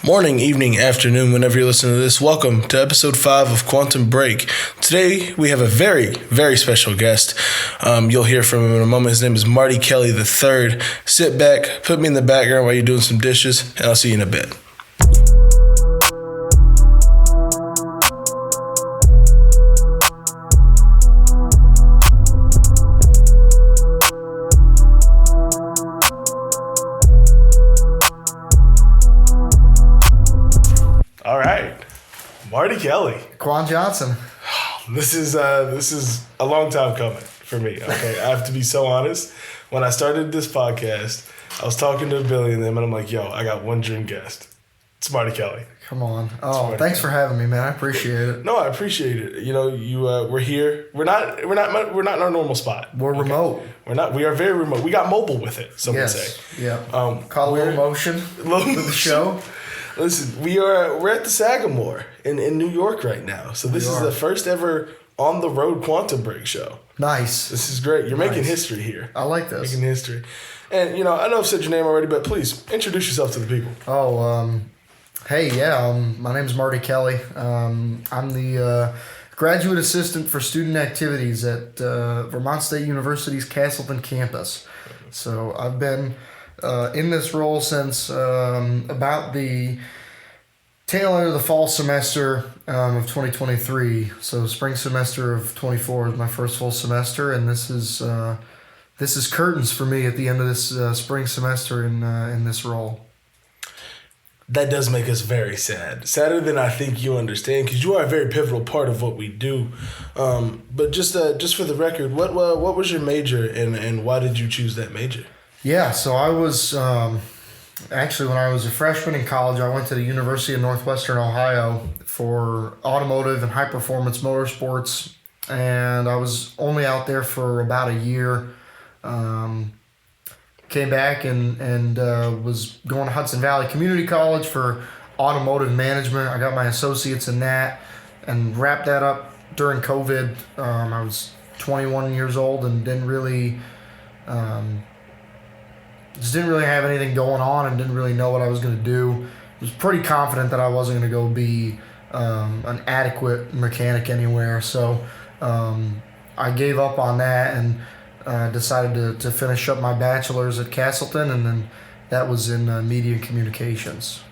Morning, evening, afternoon, whenever you're listening to this, welcome to episode 5 of Quantum Break. Today, we have a very, very special guest. You'll hear from him in a moment. His name is Marty Kelly III. Sit back, put me in the background while you're doing some dishes, and I'll see you in a bit. All right, Marty Kelly. Quan Johnson. This is a long time coming for me. Okay, I have to be so honest. When I started this podcast, I was talking to Billy and them, and I'm like, "Yo, I got one dream guest. It's Marty Kelly." Come on. Oh, thanks for having me, man. I appreciate it. No, I appreciate it. You know, we're here. We're not in our normal spot. We're remote. We're not. We are very remote. We got mobile with it. Some would say. Yeah. Call a little motion to the show. Listen, we're at the Sagamore in New York right now. So this is the first ever on the road Quantum Break show. Nice. This is great. You're making history here. I like this. Making history. And, I know I've said your name already, but please introduce yourself to the people. My name's Marty Kelly. I'm the graduate assistant for student activities at Vermont State University's Castleton campus. So I've been in this role since about the tail end of the fall semester of 2023. So spring semester of 24 is my first full semester, and this is curtains for me at the end of this spring semester in this role. That does make us very sad. Sadder than I think you understand, because you are a very pivotal part of what we do. But just for the record, what was your major, and why did you choose that major? Yeah, so I was, actually when I was a freshman in college, I went to the University of Northwestern Ohio for automotive and high-performance motorsports, and I was only out there for about a year. Came back and was going to Hudson Valley Community College for automotive management. I got my associates in that and wrapped that up during COVID. I was 21 years old and didn't really have anything going on and didn't really know what I was going to do. I was pretty confident that I wasn't going to go be an adequate mechanic anywhere. So I gave up on that and decided to finish up my bachelor's at Castleton, and then that was in media and communications.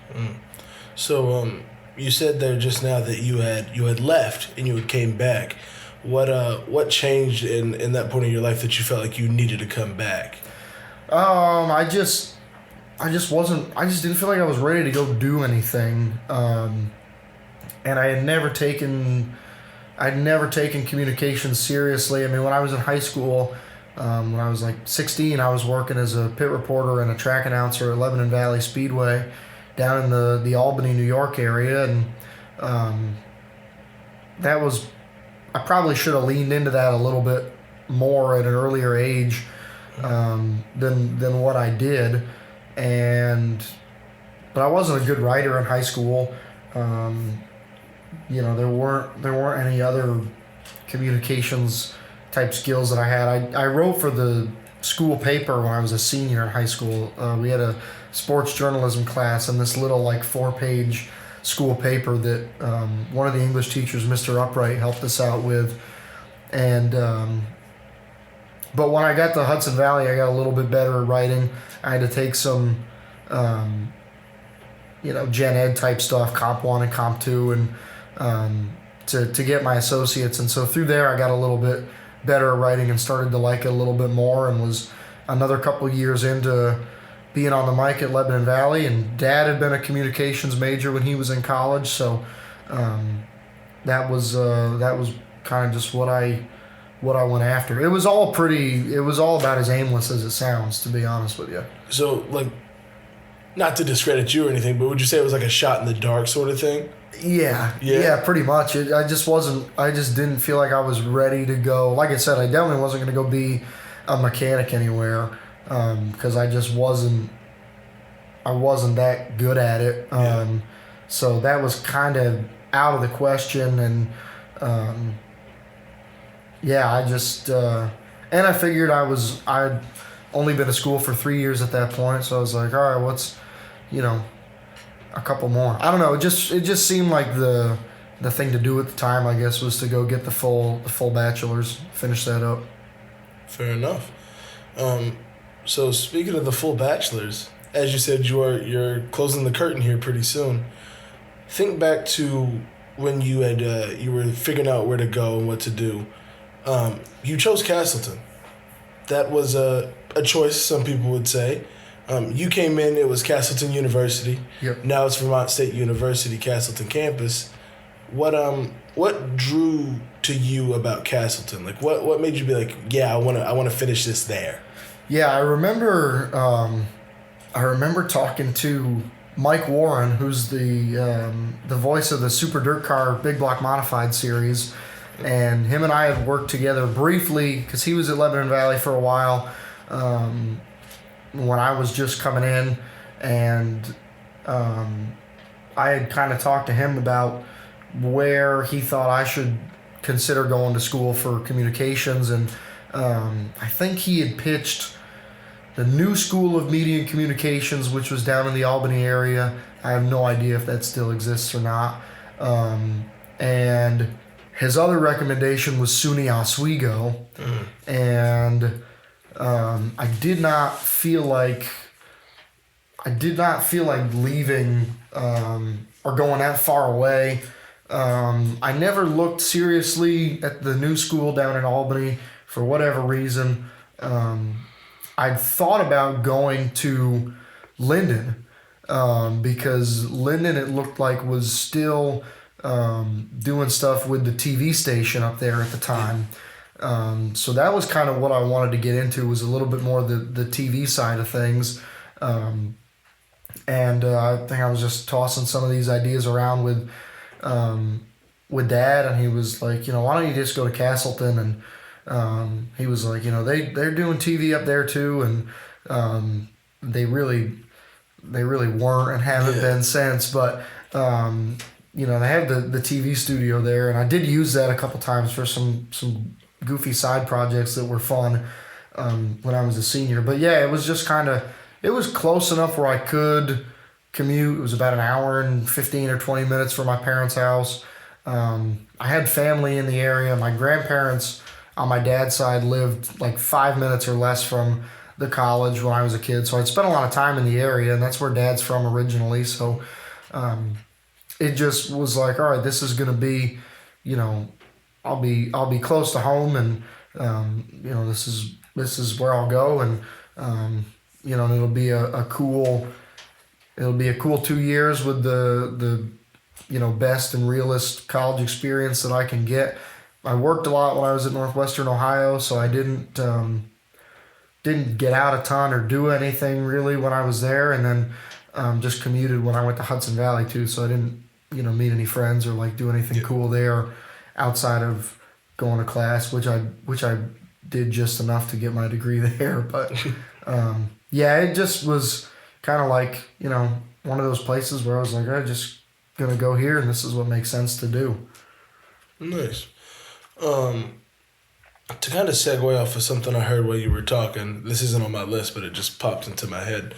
So you said there just now that you had left and you had came back. What changed in that point of your life that you felt like you needed to come back? I just didn't feel like I was ready to go do anything. And I had never taken communications seriously. I mean, when I was in high school, when I was like 16, I was working as a pit reporter and a track announcer at Lebanon Valley Speedway down in the Albany, New York area. And I probably should have leaned into that a little bit more at an earlier age than what I did. But I wasn't a good writer in high school. There weren't any other communications type skills that I had. I wrote for the school paper when I was a senior in high school. We had a sports journalism class and this little 4-page school paper that one of the English teachers, Mr. Upright, helped us out with. And but when I got to Hudson Valley, I got a little bit better at writing. I had to take some gen ed type stuff, Comp 1 and Comp 2, and to get my associates. And so through there, I got a little bit better at writing and started to like it a little bit more, and was another couple years into being on the mic at Lebanon Valley. And Dad had been a communications major when he was in college, so that was kind of just what I went after. It was all about as aimless as it sounds, to be honest with you. So, not to discredit you or anything, but would you say it was like a shot in the dark sort of thing? Yeah, pretty much. I just didn't feel like I was ready to go. Like I said, I definitely wasn't going to go be a mechanic anywhere, because I wasn't that good at it. So that was kind of out of the question, and and I figured I'd only been to school for 3 years at that point, so I was like, all right, a couple more. I don't know. It just seemed like the thing to do at the time, I guess, was to go get the full bachelor's, finish that up. Fair enough. So speaking of the full bachelor's, as you said, you're closing the curtain here pretty soon. Think back to when you had you were figuring out where to go and what to do. You chose Castleton. That was a choice, some people would say. You came in, it was Castleton University. Yep. Now it's Vermont State University, Castleton campus. What drew to you about Castleton? Like what made you be like, yeah, I wanna finish this there? Yeah, I remember talking to Mike Warren, who's the voice of the Super Dirt Car Big Block Modified series, and him and I had worked together briefly because he was at Lebanon Valley for a while when I was just coming in, and I had kind of talked to him about where he thought I should consider going to school for communications, and I think he had pitched the New School of Media and Communications, which was down in the Albany area. I have no idea if that still exists or not. And his other recommendation was SUNY Oswego. And I did not feel like leaving or going that far away. I never looked seriously at the new school down in Albany for whatever reason. I'd thought about going to Linden because Linden, it looked like, was still doing stuff with the TV station up there at the time. So that was kind of what I wanted to get into, was a little bit more the TV side of things. And I think I was just tossing some of these ideas around with Dad, and he was like, why don't you just go to Castleton? And he was like, they're doing TV up there too, and they really weren't and haven't been since. But they have the TV studio there, and I did use that a couple times for some goofy side projects that were fun when I was a senior. But yeah, it was just it was close enough where I could commute. It was about an hour and 15 or 20 minutes from my parents' house. I had family in the area. My grandparents on my dad's side lived like 5 minutes or less from the college when I was a kid. So I'd spent a lot of time in the area, and that's where Dad's from originally. So it just was like, all right, this is going to be, I'll be close to home, and this is where I'll go, and it'll be a cool 2 years with the best and realest college experience that I can get. I worked a lot when I was at Northwestern Ohio, so I didn't get out a ton or do anything really when I was there, and then just commuted when I went to Hudson Valley too. So I didn't meet any friends or like do anything cool there outside of going to class, which I did just enough to get my degree there. But it just was kind of like one of those places where I was like, I'm just gonna go here, and this is what makes sense to do. Nice. To kind of segue off of something I heard while you were talking, this isn't on my list, but it just popped into my head.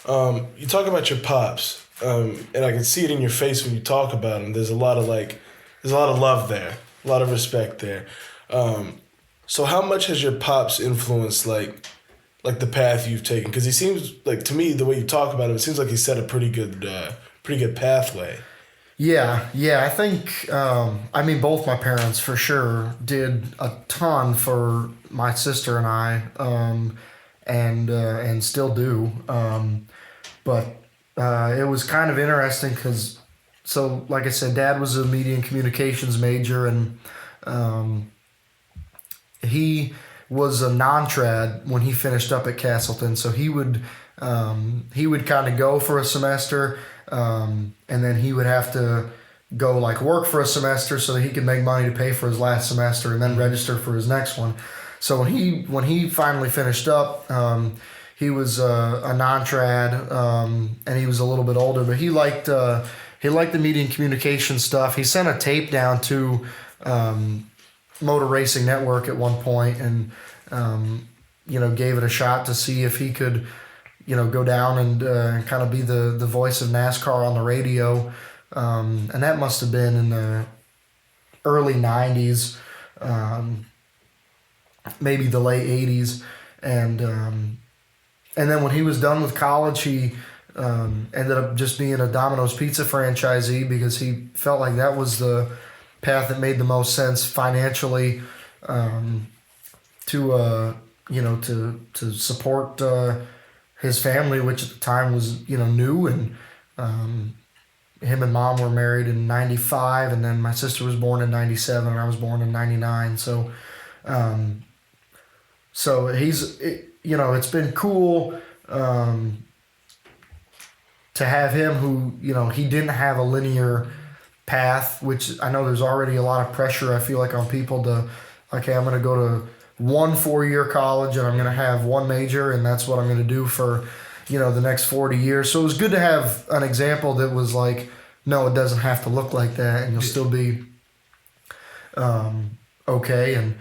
You talk about your pops, and I can see it in your face when you talk about him. There's a lot of love there, a lot of respect there. So how much has your pops influenced like the path you've taken? Because he seems like, to me, the way you talk about him, it seems like he set a pretty good pathway. Yeah, I think, both my parents for sure did a ton for my sister and I, and still do. But it was kind of interesting because, so like I said, Dad was a media and communications major, and he was a non-trad when he finished up at Castleton. So he would kind of go for a semester, and then he would have to go like work for a semester so that he could make money to pay for his last semester and then register for his next one. So when he finally finished up, he was a non-trad, and he was a little bit older, but he liked the media and communication stuff. He sent a tape down to Motor Racing Network at one point, and gave it a shot to see if he could go down and kind of be the voice of NASCAR on the radio. And that must have been in the early 90s, maybe the late 80s. And then when he was done with college, he ended up just being a Domino's Pizza franchisee because he felt like that was the path that made the most sense financially to support his family, which at the time was new, and him and mom were married in 95, and then my sister was born in 97 and I was born in 99. So it's been cool to have him who, he didn't have a linear path, which I know there's already a lot of pressure, I feel like, on people to, okay, I'm going to go to one 4-year college and I'm going to have one major and that's what I'm going to do for, the next 40 years. So it was good to have an example that was like, no, it doesn't have to look like that and you'll still be okay. And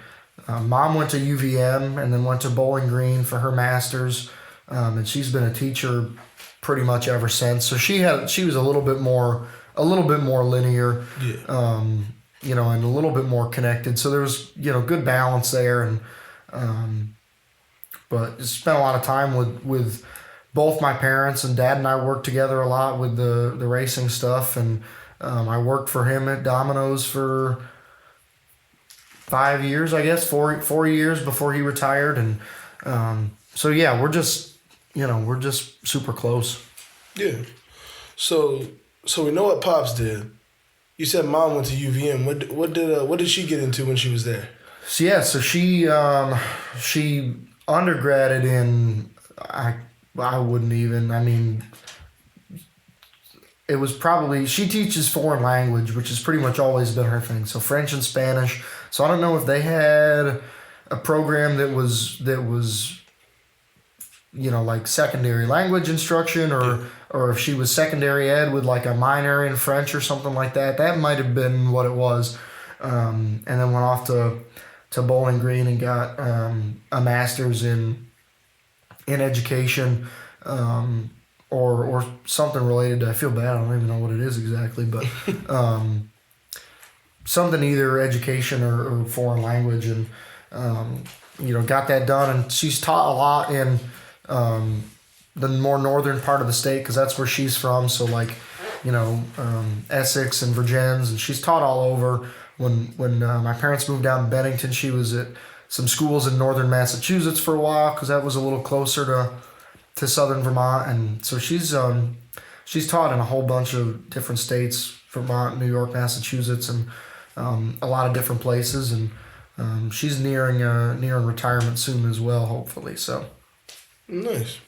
mom went to UVM and then went to Bowling Green for her master's, and she's been a teacher pretty much ever since. So she was a little bit more linear, and a little bit more connected. So there was, good balance there. And, but spent a lot of time with both my parents, and dad and I worked together a lot with the racing stuff. And, I worked for him at Domino's for 5 years, I guess, 4 years before he retired. And, so yeah, we're just super close. Yeah. So we know what Pops did. You said mom went to UVM. What did she get into when she was there? So yeah, so she undergraded in I wouldn't even. I mean, it was probably, she teaches foreign language, which has pretty much always been her thing. So French and Spanish. So I don't know if they had a program that was like secondary language instruction, or if she was secondary ed with like a minor in French or something like that. That might have been what it was. And then went off to Bowling Green and got a master's in education, or something related to, I feel bad, I don't even know what it is exactly, but something either education or foreign language, and got that done. And she's taught a lot in the more northern part of the state, because that's where she's from. So like, Essex and Virgins, and she's taught all over. When my parents moved down to Bennington, she was at some schools in northern Massachusetts for a while, because that was a little closer to southern Vermont. And so she's taught in a whole bunch of different states, Vermont, New York, Massachusetts, and a lot of different places. And she's nearing retirement soon as well, hopefully. So nice.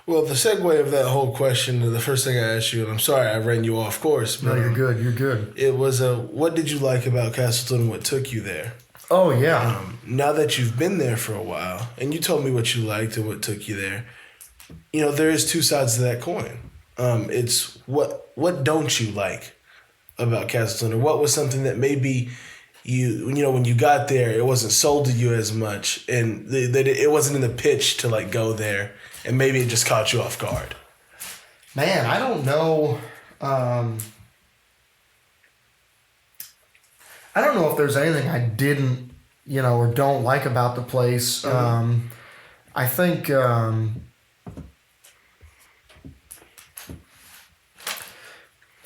Well, the segue of that whole question to the first thing I asked you, and I'm sorry I ran you off course. But, no, you're good. You're good. It was what did you like about Castleton? What took you there? Oh yeah. Now that you've been there for a while, and you told me what you liked and what took you there, there is two sides to that coin. It's what don't you like about Castleton, or what was something that maybe when you got there, it wasn't sold to you as much, and that it wasn't in the pitch to like go there, and maybe it just caught you off guard. Man, I don't know. I don't know if there's anything I didn't, or don't like about the place. Mm-hmm. I think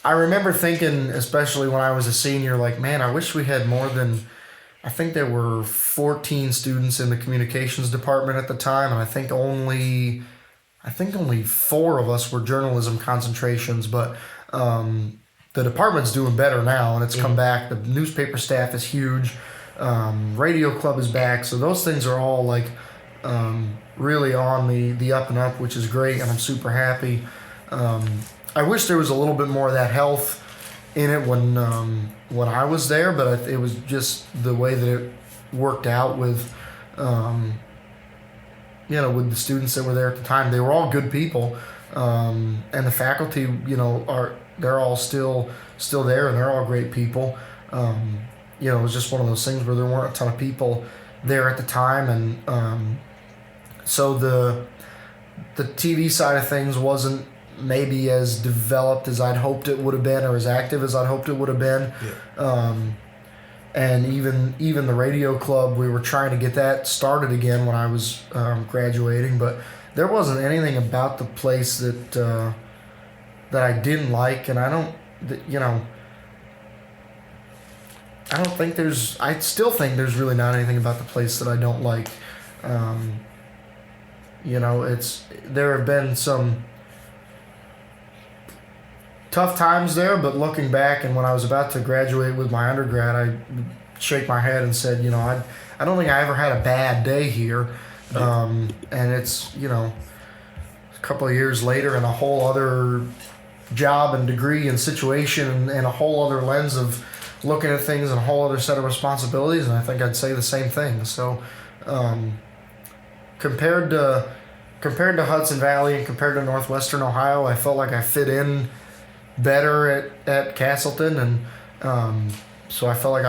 I remember thinking, especially when I was a senior, like, man, I wish we had more than, I think there were 14 students in the communications department at the time, and I think only 4 of us were journalism concentrations, but the department's doing better now, and it's come back. The newspaper staff is huge. Radio club is back, so those things are all like really on the up and up, which is great, and I'm super happy. I wish there was a little bit more of that health in it when I was there, but it was just the way that it worked out with with the students that were there at the time. They were all good people, and the faculty, they're all still there, and they're all great people. It was just one of those things where there weren't a ton of people there at the time, and so the TV side of things wasn't maybe as developed as I'd hoped it would have been, or as active as I'd hoped it would have been. Yeah. And even the radio club, we were trying to get that started again when I was graduating, but there wasn't anything about the place that I didn't like, and I still think there's really not anything about the place that I don't like. There have been some tough times there, but looking back, and when I was about to graduate with my undergrad, I shake my head and said, I don't think I ever had a bad day here. And it's, a couple of years later and a whole other job and degree and situation and a whole other lens of looking at things and a whole other set of responsibilities, and I think I'd say the same thing. So compared to Hudson Valley and compared to Northwestern Ohio, I felt like I fit in better at Castleton, and so I feel like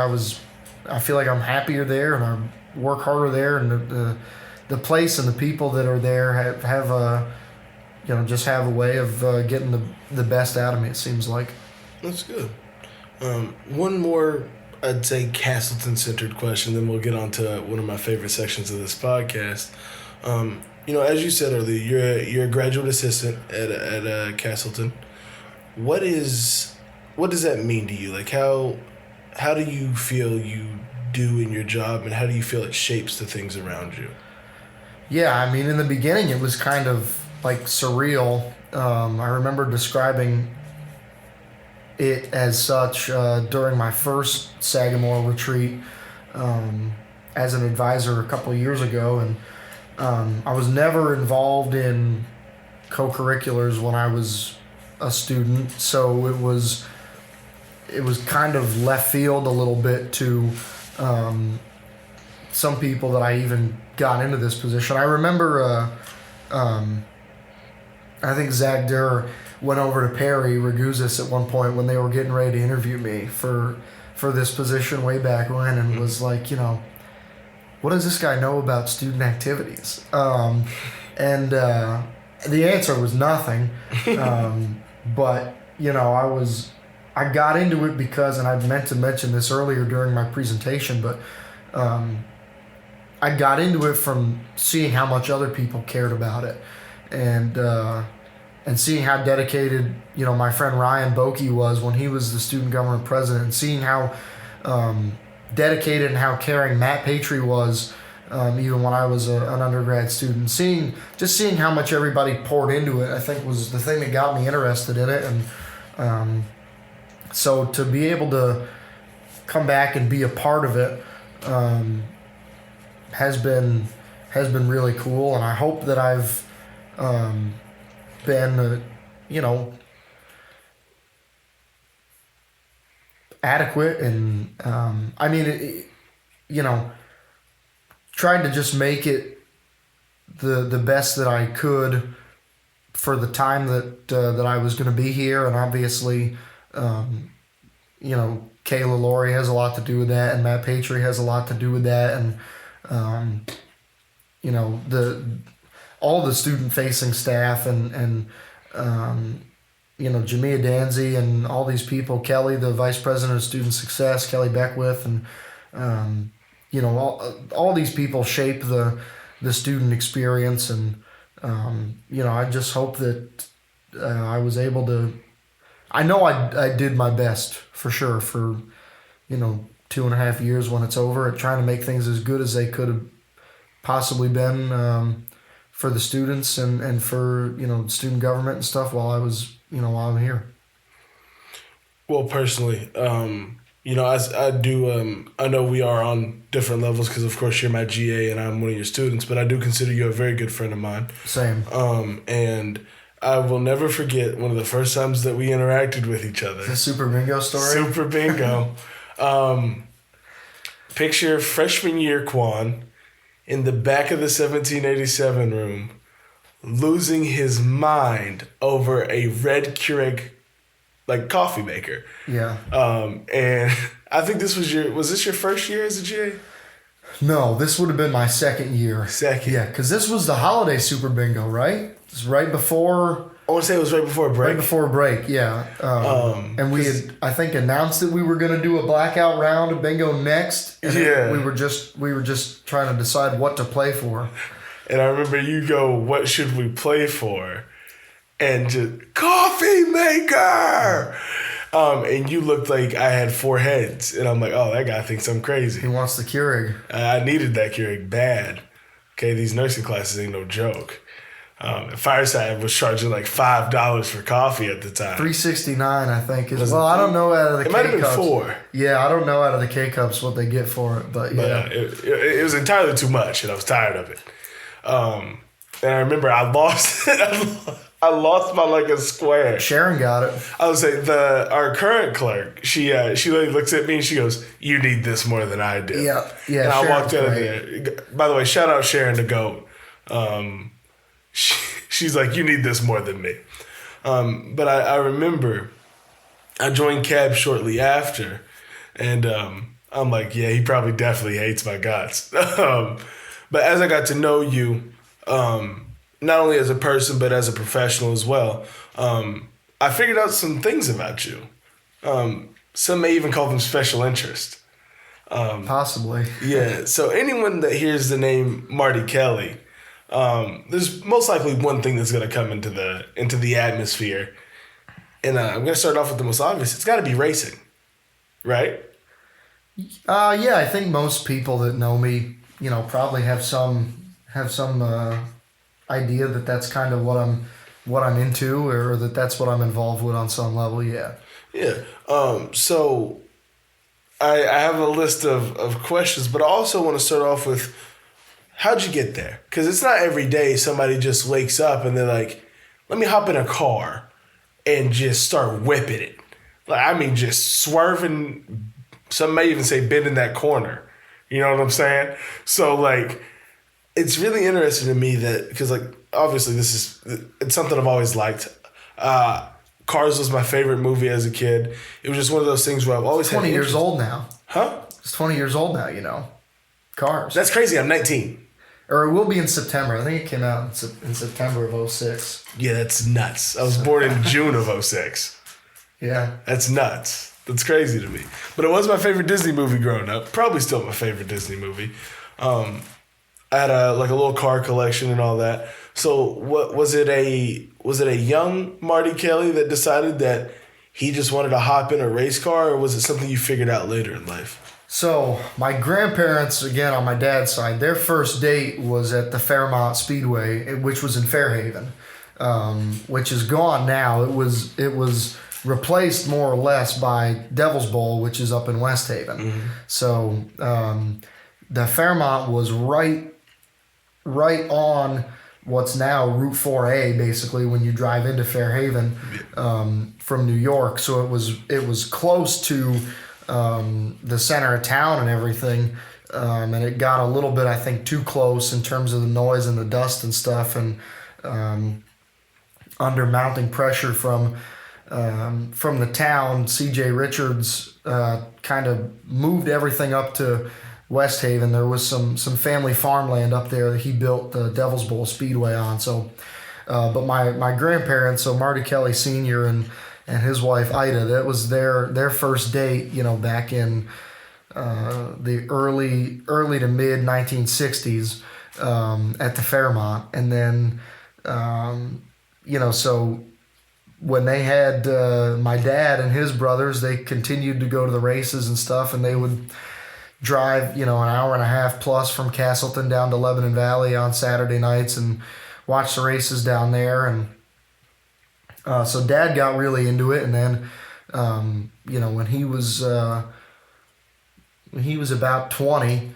I'm happier there, and I work harder there, and the place and the people that are there have a way of getting the best out of me, it seems like. That's good. One more, I'd say, Castleton-centered question, then we'll get on to one of my favorite sections of this podcast. As you said earlier, you're a graduate assistant at Castleton. What does that mean to you? Like, how do you feel you do in your job, and how do you feel it shapes the things around you? Yeah, I mean, in the beginning, it was kind of like surreal. I remember describing it as such during my first Sagamore retreat as an advisor a couple of years ago, and I was never involved in co-curriculars when I was a student, so it was kind of left field a little bit to some people that I even got into this position. I remember I think Zach Durr went over to Perry Raguzis at one point when they were getting ready to interview me for this position way back when, and was like, what does this guy know about student activities? And the answer was nothing. But I got into it because, and I meant to mention this earlier during my presentation, but I got into it from seeing how much other people cared about it, and seeing how dedicated my friend Ryan Boki was when he was the student government president, and seeing how dedicated and how caring Matt Patry was even when I was an undergrad student. Seeing how much everybody poured into it, I think, was the thing that got me interested in it, and so to be able to come back and be a part of it has been really cool, and I hope that I've been adequate, and tried to just make it the best that I could for the time that I was going to be here. And obviously Kayla Laurie has a lot to do with that, and Matt Patry has a lot to do with that, and all the student facing staff, and Jamia Danzy and all these people, Kelly, the vice president of student success, Kelly Beckwith, and all these people shape the student experience, and I just hope that I was able to. I know I did my best for sure for 2.5 years when it's over, at trying to make things as good as they could have possibly been for the students and for student government and stuff while I'm here. Well, personally, I do. I know we are on different levels because, of course, you're my GA and I'm one of your students, but I do consider you a very good friend of mine. Same. And I will never forget one of the first times that we interacted with each other. The Super Bingo story? Super Bingo. Picture freshman year Quan in the back of the 1787 room losing his mind over a red Keurig coffee maker. Yeah. And I think this was this your first year as a GA? No, this would have been my second year. Second. Yeah, because this was the holiday Super Bingo, right? It's right before. I want to say it was right before break. Right before break, yeah. And we had, I think, announced that we were going to do a blackout round of bingo next. And we were just trying to decide what to play for. And I remember you go, "What should we play for?" And just coffee maker. And you looked like I had 4 heads, and I'm like, "Oh, that guy thinks I'm crazy." He wants the Keurig. I needed that Keurig bad. Okay, these nursing classes ain't no joke. Fireside was charging like $5 for coffee at the time. $3.69, I think. I don't know out of the K-Cups. It might have been $4. Yeah, I don't know out of the K-Cups what they get for it, but yeah. It was entirely too much, and I was tired of it. And I remember I lost it. I lost by like a square. Sharon got it. I would say our current clerk, she literally looks at me and she goes, "You need this more than I do." Yeah. And Sharon's I walked out of there. By the way, shout out Sharon the GOAT. She's like, "You need this more than me." But I remember I joined CAB shortly after, and I'm like, yeah, he probably definitely hates my guts. But as I got to know you, not only as a person, but as a professional as well, I figured out some things about you. Some may even call them special interest. Possibly. Yeah. So anyone that hears the name Marty Kelly, there's most likely one thing that's going to come into the atmosphere. And I'm going to start off with the most obvious. It's got to be racing, right? Yeah, I think most people that know me, probably have some idea that that's kind of what I'm into, or that's what I'm involved with on some level. Yeah. Yeah. So I have a list of questions, but I also want to start off with, how'd you get there? Because it's not every day somebody just wakes up and they're like, let me hop in a car and just start whipping it. Just swerving. Some may even say bending that corner. You know what I'm saying? So, it's really interesting to me that, because, obviously it's something I've always liked. Cars was my favorite movie as a kid. It was just one of those things where I've always had 20 years old now. Huh? It's 20 years old now, Cars. That's crazy. I'm 19. Or it will be in September. I think it came out in September of 2006. Yeah, that's nuts. I was born in June of 2006. Yeah. That's nuts. That's crazy to me. But it was my favorite Disney movie growing up. Probably still my favorite Disney movie. I had a little car collection and all that. So what was it a young Marty Kelly that decided that he just wanted to hop in a race car, or was it something you figured out later in life? So my grandparents, again on my dad's side, their first date was at the Fairmont Speedway, which was in Fairhaven, which is gone now. It was replaced more or less by Devil's Bowl, which is up in West Haven. Mm-hmm. So the Fairmont was right on what's now Route 4A, basically, when you drive into Fairhaven from New York. So it was close to the center of town and everything, and it got a little bit, I think, too close in terms of the noise and the dust and stuff, and under mounting pressure from the town. C.J. Richards kind of moved everything up to West Haven. There was some family farmland up there that he built the Devil's Bowl Speedway on. So, but my grandparents, so Marty Kelly Sr. and his wife Ida, that was their first date, back in the early to mid 1960s at the Fairmont. And then, so when they had my dad and his brothers, they continued to go to the races and stuff, and they would drive, an hour and a half plus from Castleton down to Lebanon Valley on Saturday nights and watch the races down there. And so Dad got really into it, and then, when he was about 20,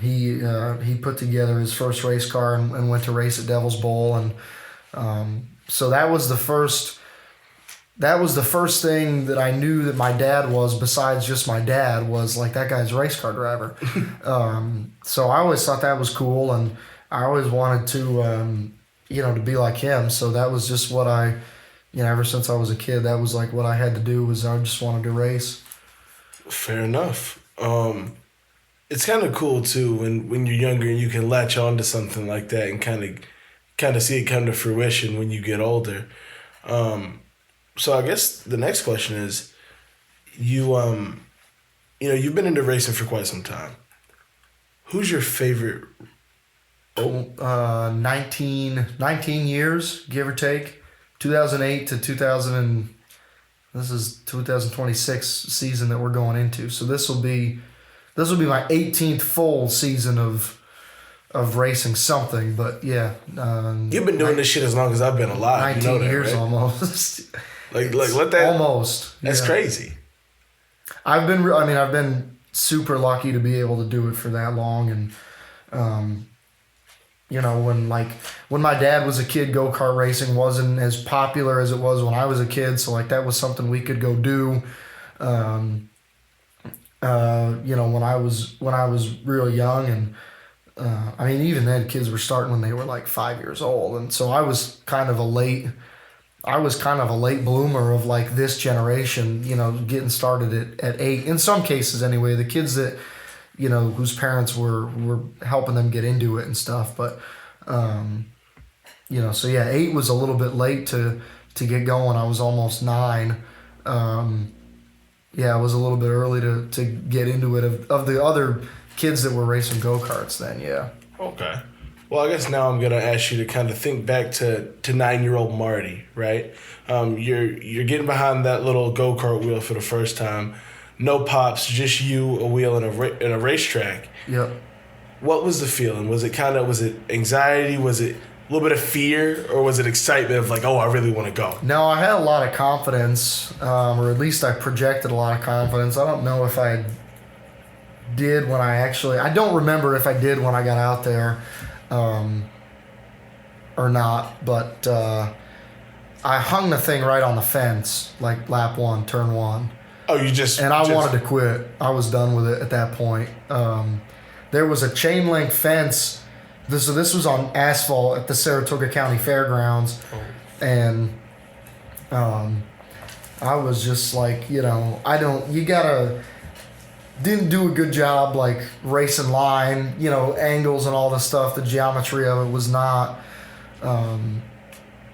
he put together his first race car and went to race at Devil's Bowl, and so that was the first thing that I knew that my dad was, besides just my dad, was like, that guy's a race car driver. So I always thought that was cool, and I always wanted to, to be like him. So that was just what I, ever since I was a kid, that was like what I had to do, was I just wanted to race. Fair enough. it's kind of cool too when you're younger and you can latch on to something like that and kind of see it come to fruition when you get older. So I guess the next question is, you've been into racing for quite some time. Who's your favorite? 19 years, give or take. 2008 to 2000. This is 2026 season that we're going into. So this will be my 18th full season of racing something. But yeah, you've been doing this shit as long as I've been alive. 19 you know that, years right? almost. like let that almost. That's crazy. I've been super lucky to be able to do it for that long, and when my dad was a kid, go-kart racing wasn't as popular as it was when I was a kid, so like that was something we could go do. When I was real young, and even then kids were starting when they were like 5 years old, and so I was kind of a late bloomer of like this generation, getting started at 8. In some cases anyway, the kids that, whose parents were helping them get into it and stuff. But, so yeah, 8 was a little bit late to get going. I was almost 9. It was a little bit early to get into it of the other kids that were racing go-karts then, yeah. Okay. Well, I guess now I'm gonna ask you to kind of think back to 9-year-old Marty, right? You're getting behind that little go-kart wheel for the first time. No pops, just you, a wheel, and a racetrack. Yep. What was the feeling? Was it anxiety? Was it a little bit of fear, or was it excitement of like, oh, I really want to go? No, I had a lot of confidence, or at least I projected a lot of confidence. I don't know if I did when I don't remember if I did when I got out there. Or not, but I hung the thing right on the fence, like lap 1, turn 1. Oh, and I wanted to quit. I was done with it at that point. There was a chain link fence. This was on asphalt at the Saratoga County Fairgrounds, and I was just like, didn't do a good job like racing line, angles and all this stuff. The geometry of it was not, even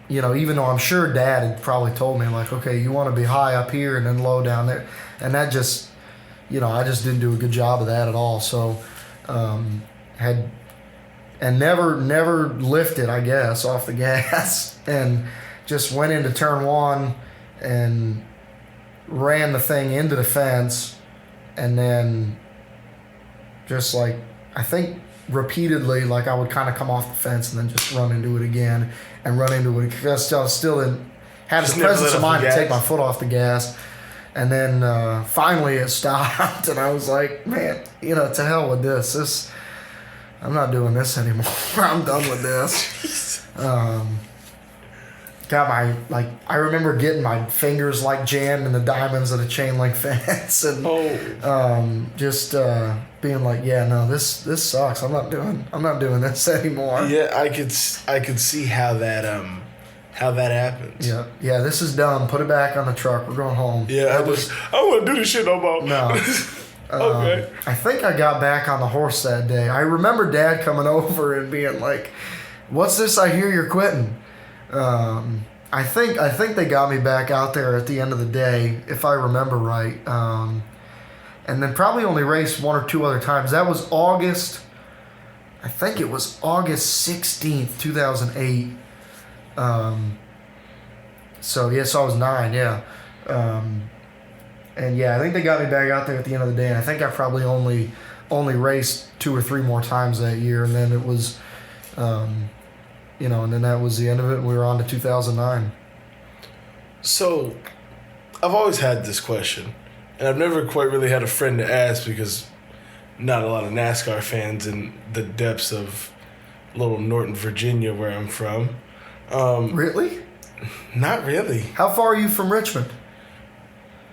though I'm sure Dad had probably told me like, okay, you want to be high up here and then low down there. And that just, I just didn't do a good job of that at all. So, never lifted, I guess, off the gas and just went into turn 1 and ran the thing into the fence. And then just like, I think repeatedly, like I would kind of come off the fence and then just run into it again and run into it because I still didn't have the presence of mind to take my foot off the gas. And then finally it stopped and I was like, man, to hell with this. I'm not doing this anymore. I'm done with this. I remember getting my fingers like jammed in the diamonds of the chain link fence and being like, yeah, no, this sucks. I'm not doing this anymore. Yeah, I could see how that happens. Yeah, this is dumb. Put it back on the truck. We're going home. Yeah, I don't want to do this shit no more. No. Okay. I think I got back on the horse that day. I remember Dad coming over and being like, "What's this? I hear you're quitting." I think they got me back out there at the end of the day, if I remember right. And then probably only raced 1 or 2 other times. That was August 16th, 2008. So I was 9, yeah. And yeah, I think they got me back out there at the end of the day, and I think I probably only raced 2 or 3 more times that year, and then it was, and then that was the end of it, and we were on to 2009. So, I've always had this question, and I've never quite really had a friend to ask because not a lot of NASCAR fans in the depths of little Norton, Virginia, where I'm from. Really? Not really. How far are you from Richmond?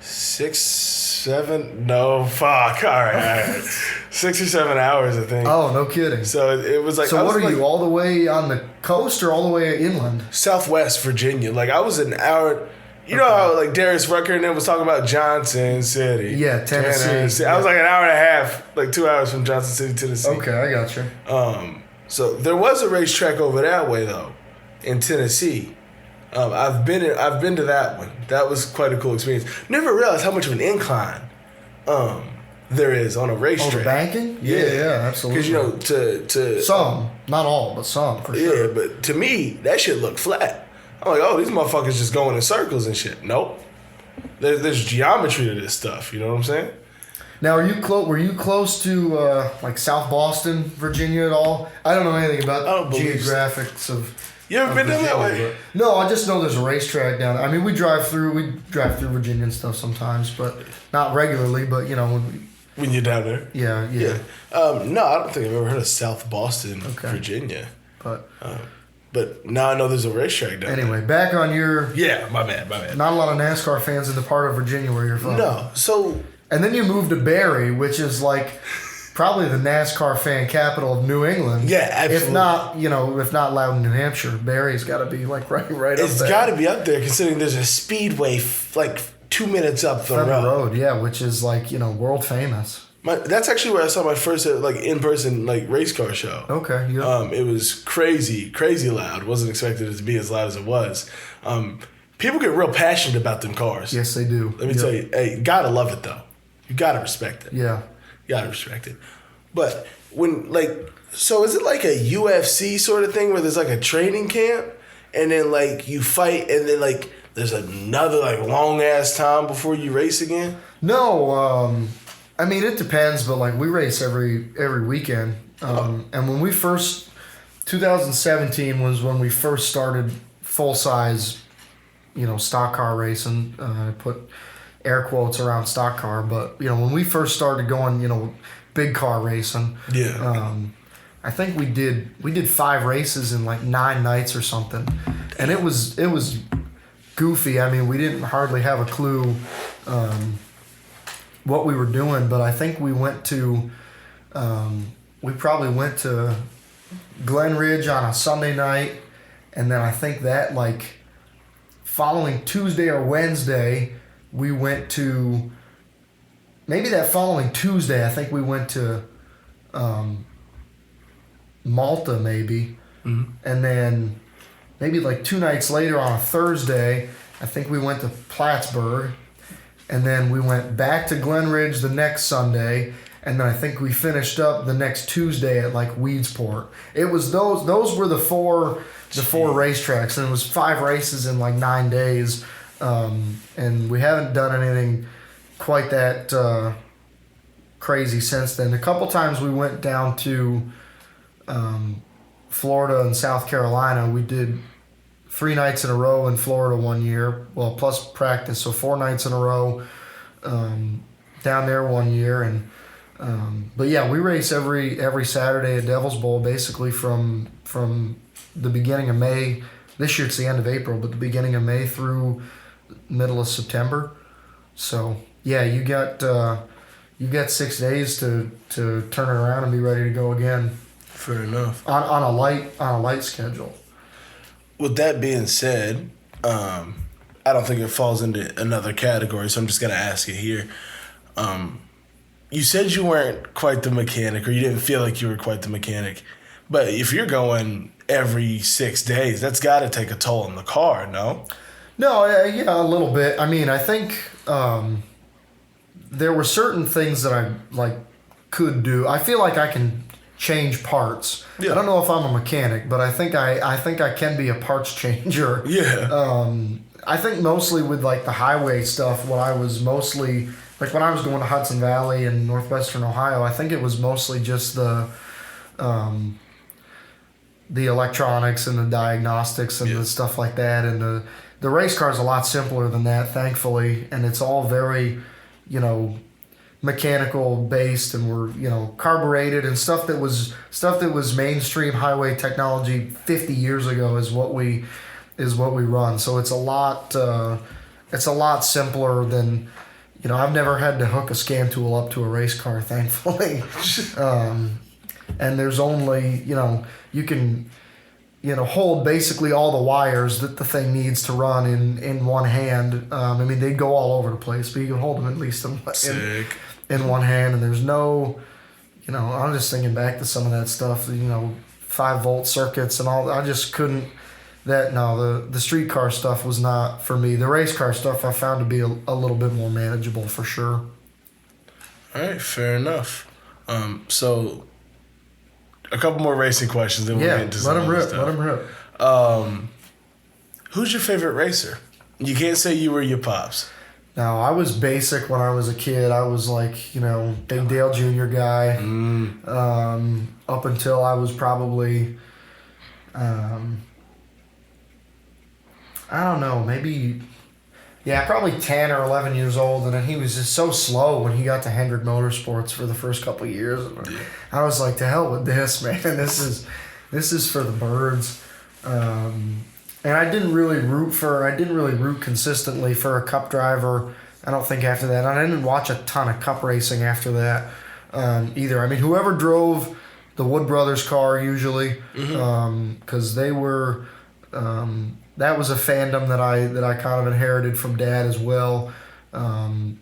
6, 7, no, fuck, all right. 6 or 7 hours, I think. Oh, no kidding. So it was like... So what are you, all the way on the coast or all the way inland? Southwest Virginia. Like, I was an hour... You know how like Darius Rucker and them was talking about Johnson City. Yeah, Tennessee. I was like an hour and a half, like 2 hours from Johnson City, Tennessee. Okay, I got you. So there was a racetrack over that way though, in Tennessee. I've been to that one. That was quite a cool experience. Never realized how much of an incline there is on a racetrack. Oh, the banking? Yeah, absolutely. Because to some, not all, but some for sure. Yeah, but to me that shit looked flat. I'm like, oh, these motherfuckers just going in circles and shit. Nope. There's geometry to this stuff. You know what I'm saying? Now, were you close to like South Boston, Virginia at all? I don't know anything about geographics of. You ever been down that way? No, I just know there's a racetrack down there. I mean, we drive through Virginia and stuff sometimes, but not regularly. But when you're down there. Yeah. No, I don't think I've ever heard of South Boston, Virginia. But now I know there's a racetrack down there. Anyway, back on your. Yeah, my bad. Not a lot of NASCAR fans in the part of Virginia where you're from. No, so. And then you moved to Barry, which is like probably the NASCAR fan capital of New England. Yeah, absolutely. If not Loudon, New Hampshire, Barry's got to be like right up there. It's got to be up there considering there's a speedway like 2 minutes up the road. Yeah, which is like world famous. That's actually where I saw my first like in-person like race car show. Okay. Yeah. It was crazy loud. Wasn't expected it to be as loud as it was. People get real passionate about them cars. Yes, they do. Let me tell you, hey, gotta love it though. You gotta respect it. Yeah. You gotta respect it. But when so is it like a UFC sort of thing where there's like a training camp and then like you fight and then like there's another like long ass time before you race again? No, I mean it depends, but like we race every weekend. And when we first 2017 was when we first started full size, stock car racing. I put air quotes around stock car, but when we first started going, big car racing. Yeah. I think we did 5 races in like 9 nights or something, and it was goofy. I mean, we didn't hardly have a clue what we were doing, but I think we probably went to Glen Ridge on a Sunday night, and then I think that like following Tuesday or Wednesday we went to. Maybe that following Tuesday, I think we went to Malta, maybe. Mm-hmm. And then maybe like 2 nights later on a Thursday, I think we went to Plattsburgh. And then we went back to Glen Ridge the next Sunday. And then I think we finished up the next Tuesday at like Weedsport. It was those were the four racetracks. And it was 5 races in like 9 days. And we haven't done anything quite that crazy since then. A couple times we went down to Florida and South Carolina. We did 3 nights in a row in Florida one year, well, plus practice, so 4 nights in a row down there one year. And but yeah, we race every Saturday at Devil's Bowl, basically from the beginning of May. This year it's the end of April, but the beginning of May through middle of September. So yeah, you got 6 days to turn it around and be ready to go again. Fair enough. On a light schedule. With that being said, I don't think it falls into another category, so I'm just gonna ask it here. You said you weren't quite the mechanic, or you didn't feel like you were quite the mechanic, but if you're going every 6 days, that's got to take a toll on the car, no? No, yeah, a little bit. I mean, I think there were certain things that I could do. I feel like I can change parts. Yeah. I don't know if I'm a mechanic, but I think I can be a parts changer. Yeah. I think mostly with like the highway stuff, when I was mostly like when I was going to Hudson Valley and northwestern Ohio, I think it was mostly just the electronics and the diagnostics and the stuff like that, and the race car is a lot simpler than that, thankfully, and it's all very, mechanical based, and we're, carbureted, and stuff that was mainstream highway technology 50 years ago is what we run. So it's a lot simpler than, I've never had to hook a scan tool up to a race car, thankfully. And there's only, you can hold basically all the wires that the thing needs to run in one hand. I mean, they'd go all over the place, but you can hold them at least in one hand. And there's no, I'm just thinking back to some of that stuff, 5-volt circuits and all. I just couldn't. The street car stuff was not for me. The race car stuff I found to be a little bit more manageable for sure. All right, fair enough. So a couple more racing questions, then we'll get into some other stuff. Let them rip. Who's your favorite racer? You can't say you were your pops. No, I was basic when I was a kid. I was like, Big Dale Jr. guy. Up until I was probably, I don't know, maybe, probably 10 or 11 years old. And then he was just so slow when he got to Hendrick Motorsports for the first couple of years. Yeah. I was like, to hell with this, man. This is for the birds. And I didn't really root consistently for a Cup driver. I don't think after that. And I didn't watch a ton of Cup racing after that either. I mean, whoever drove the Wood Brothers car usually, because they were. That was a fandom that I kind of inherited from Dad as well. Stewart,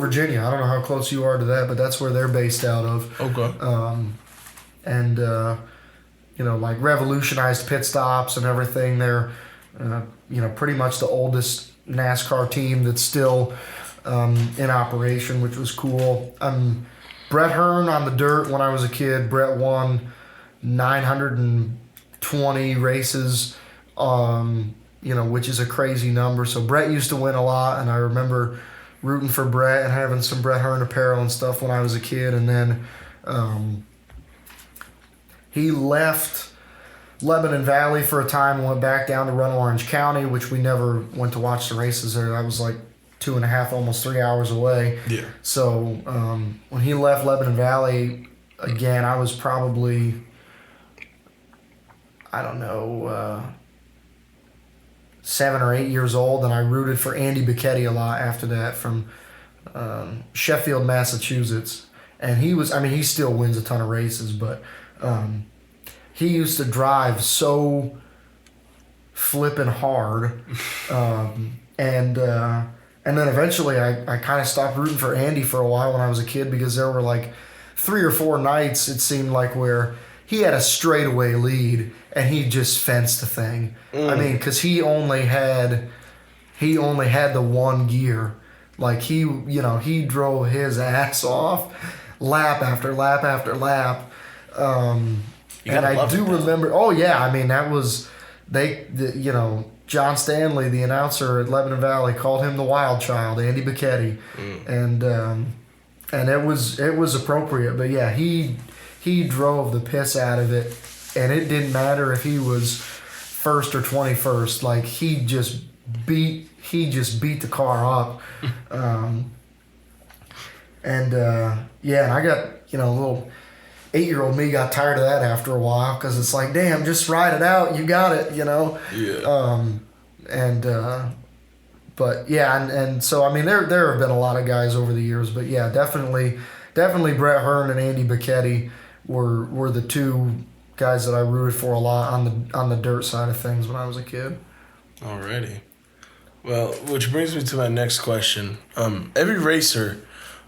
Virginia. I don't know how close you are to that, but that's where they're based out of. Okay. Like revolutionized pit stops and everything. They're, pretty much the oldest NASCAR team that's still in operation, which was cool. Brett Hearn on the dirt when I was a kid. Brett won 920 races. Which is a crazy number. So Brett used to win a lot, and I remember rooting for Brett and having some Brett Hearn apparel and stuff when I was a kid. And then he left Lebanon Valley for a time and went back down to run Orange County, which we never went to watch the races there. That was like 2.5, almost 3 hours away. Yeah. So when he left Lebanon Valley, again, I was probably, I don't know, 7 or 8 years old, and I rooted for Andy Bicchetti a lot after that from Sheffield, Massachusetts. And he still wins a ton of races, but he used to drive so flipping hard. And then eventually I kind of stopped rooting for Andy for a while when I was a kid, because there were like 3 or 4 nights, it seemed like, where he had a straightaway lead and he just fenced the thing. I mean, because he only had the one gear. Like he drove his ass off lap after lap after lap. And I do remember. Oh yeah, I mean that was John Stanley, the announcer at Lebanon Valley, called him the wild child, Andy Bicchetti, and it was appropriate. But yeah, he drove the piss out of it, and it didn't matter if he was first or 21st. Like he just beat the car up, and I got little 8-year-old me got tired of that after a while, because it's like, damn, just ride it out, you got it, Yeah. But yeah, and so I mean there have been a lot of guys over the years, but yeah, definitely Brett Hearn and Andy Bicchetti were the two guys that I rooted for a lot on the dirt side of things when I was a kid. Alrighty. Well, which brings me to my next question. Every racer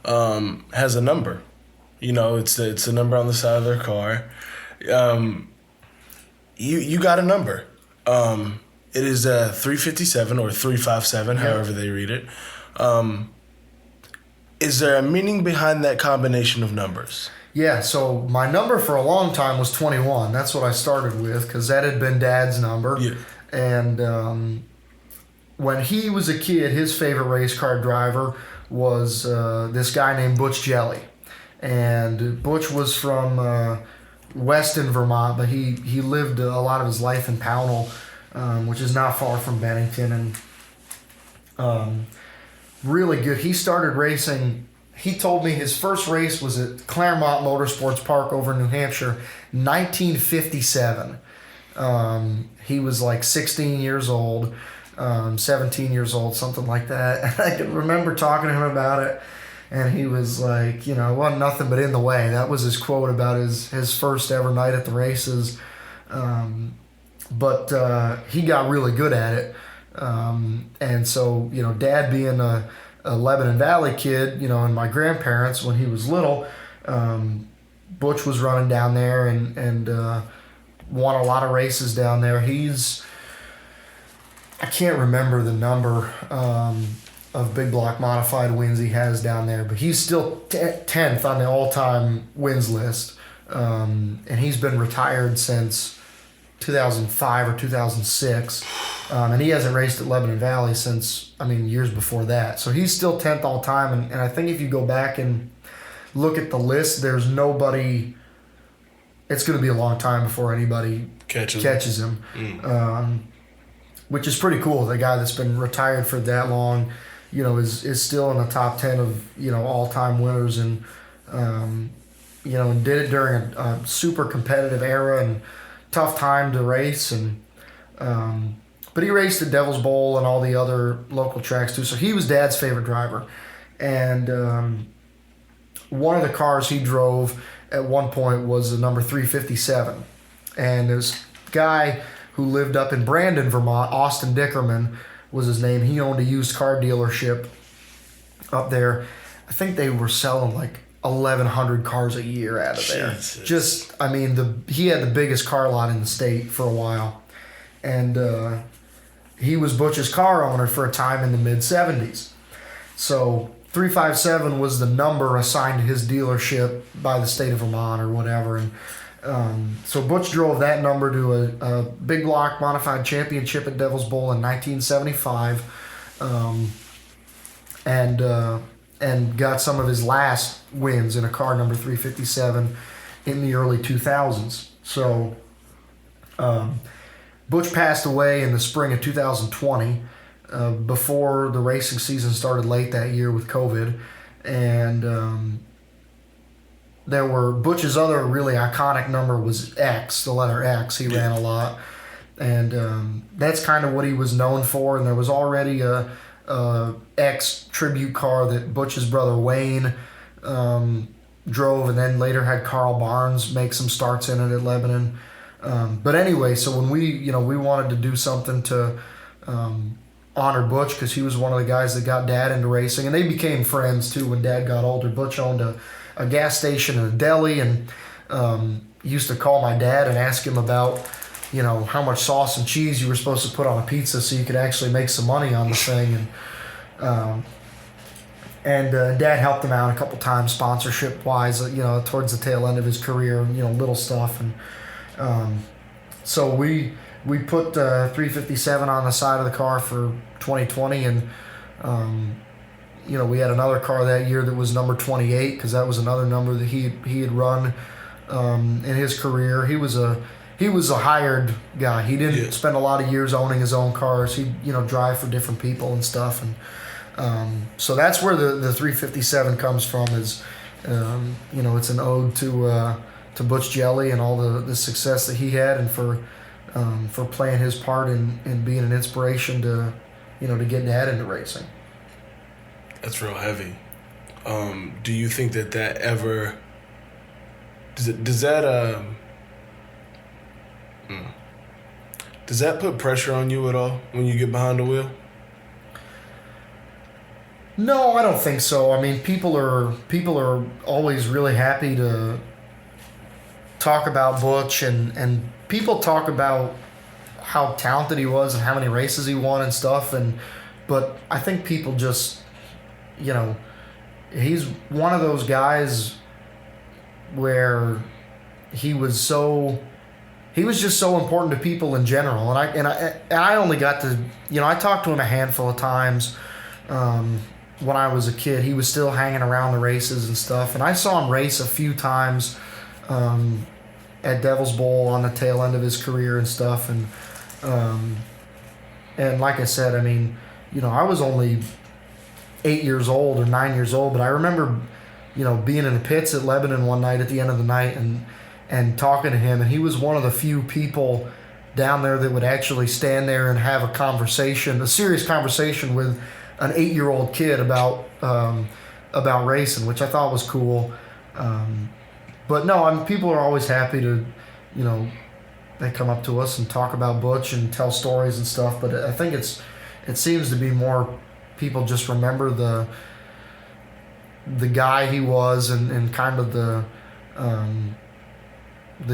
has a number. It's a number on the side of their car. You got a number. It is 357 or 357, however they read it. Is there a meaning behind that combination of numbers? Yeah, so my number for a long time was 21. That's what I started with, because that had been Dad's number. Yeah. And when he was a kid, his favorite race car driver was this guy named Butch Jelly. And Butch was from Weston, Vermont, but he lived a lot of his life in Pownell, which is not far from Bennington. And really good. He started racing. He told me his first race was at Claremont Motorsports Park over in New Hampshire, 1957. He was like 16 years old, 17 years old, something like that. And I can remember talking to him about it. And he was like, it wasn't nothing but in the way. That was his quote about his first ever night at the races. But he got really good at it. And so, Dad being a Lebanon Valley kid, and my grandparents when he was little, Butch was running down there and won a lot of races down there. I can't remember the number of big block modified wins he has down there, but he's still 10th on the all-time wins list. And he's been retired since 2005 or 2006. And he hasn't raced at Lebanon Valley since, years before that. So he's still 10th all time. And I think if you go back and look at the list, there's nobody. It's going to be a long time before anybody catches him. Which is pretty cool. The guy that's been retired for that long, is still in the top 10 of, all-time winners, and and did it during a super competitive era and tough time to race. And but he raced at Devil's Bowl and all the other local tracks too. So he was Dad's favorite driver. And one of the cars he drove at one point was the number 357. And this guy who lived up in Brandon, Vermont, Austin Dickerman was his name. He owned a used car dealership up there. I think they were selling like 1,100 cars a year out of there. Jesus. He had the biggest car lot in the state for a while. And he was Butch's car owner for a time in the mid-'70s. So 357 was the number assigned to his dealership by the state of Vermont or whatever. And so Butch drove that number to a big block modified championship at Devil's Bowl in 1975, and got some of his last wins in a car number 357 in the early 2000s. So Butch passed away in the spring of 2020, before the racing season started late that year with COVID, and there were Butch's other really iconic number was X, the letter X. He ran a lot, and that's kind of what he was known for. And there was already a X tribute car that Butch's brother Wayne drove, and then later had Carl Barnes make some starts in it at Lebanon. But anyway, so when we wanted to do something to honor Butch, because he was one of the guys that got Dad into racing, and they became friends too when Dad got older. Butch owned a gas station and a deli, and used to call my dad and ask him about how much sauce and cheese you were supposed to put on a pizza so you could actually make some money on the thing. And Dad helped him out a couple times sponsorship wise, towards the tail end of his career, little stuff. And so we put 357 on the side of the car for 2020, and we had another car that year that was number 28, because that was another number that he had run in his career. He was a hired guy. He didn't spend a lot of years owning his own cars. He'd drive for different people and stuff. And so that's where the 357 comes from. Is it's an ode to Butch Jelly and all the success that he had, and for playing his part in being an inspiration to get Dad into racing. That's real heavy. Do you think that ever does that put pressure on you at all when you get behind the wheel? No, I don't think so. People are always really happy to talk about Butch, and people talk about how talented he was and how many races he won and stuff, but I think people just he's one of those guys where he was just so important to people in general. And I only got to I talked to him a handful of times when I was a kid. He was still hanging around the races and stuff, and I saw him race a few times at Devil's Bowl on the tail end of his career and stuff. And like I said, I was only 8 years old or 9 years old, but I remember, being in the pits at Lebanon one night at the end of the night and talking to him, and he was one of the few people down there that would actually stand there and have a serious conversation with an 8-year-old kid about racing, which I thought was cool. But no, people are always happy to, they come up to us and talk about Butch and tell stories and stuff. But I think it seems to be more people just remember the guy he was and kind of the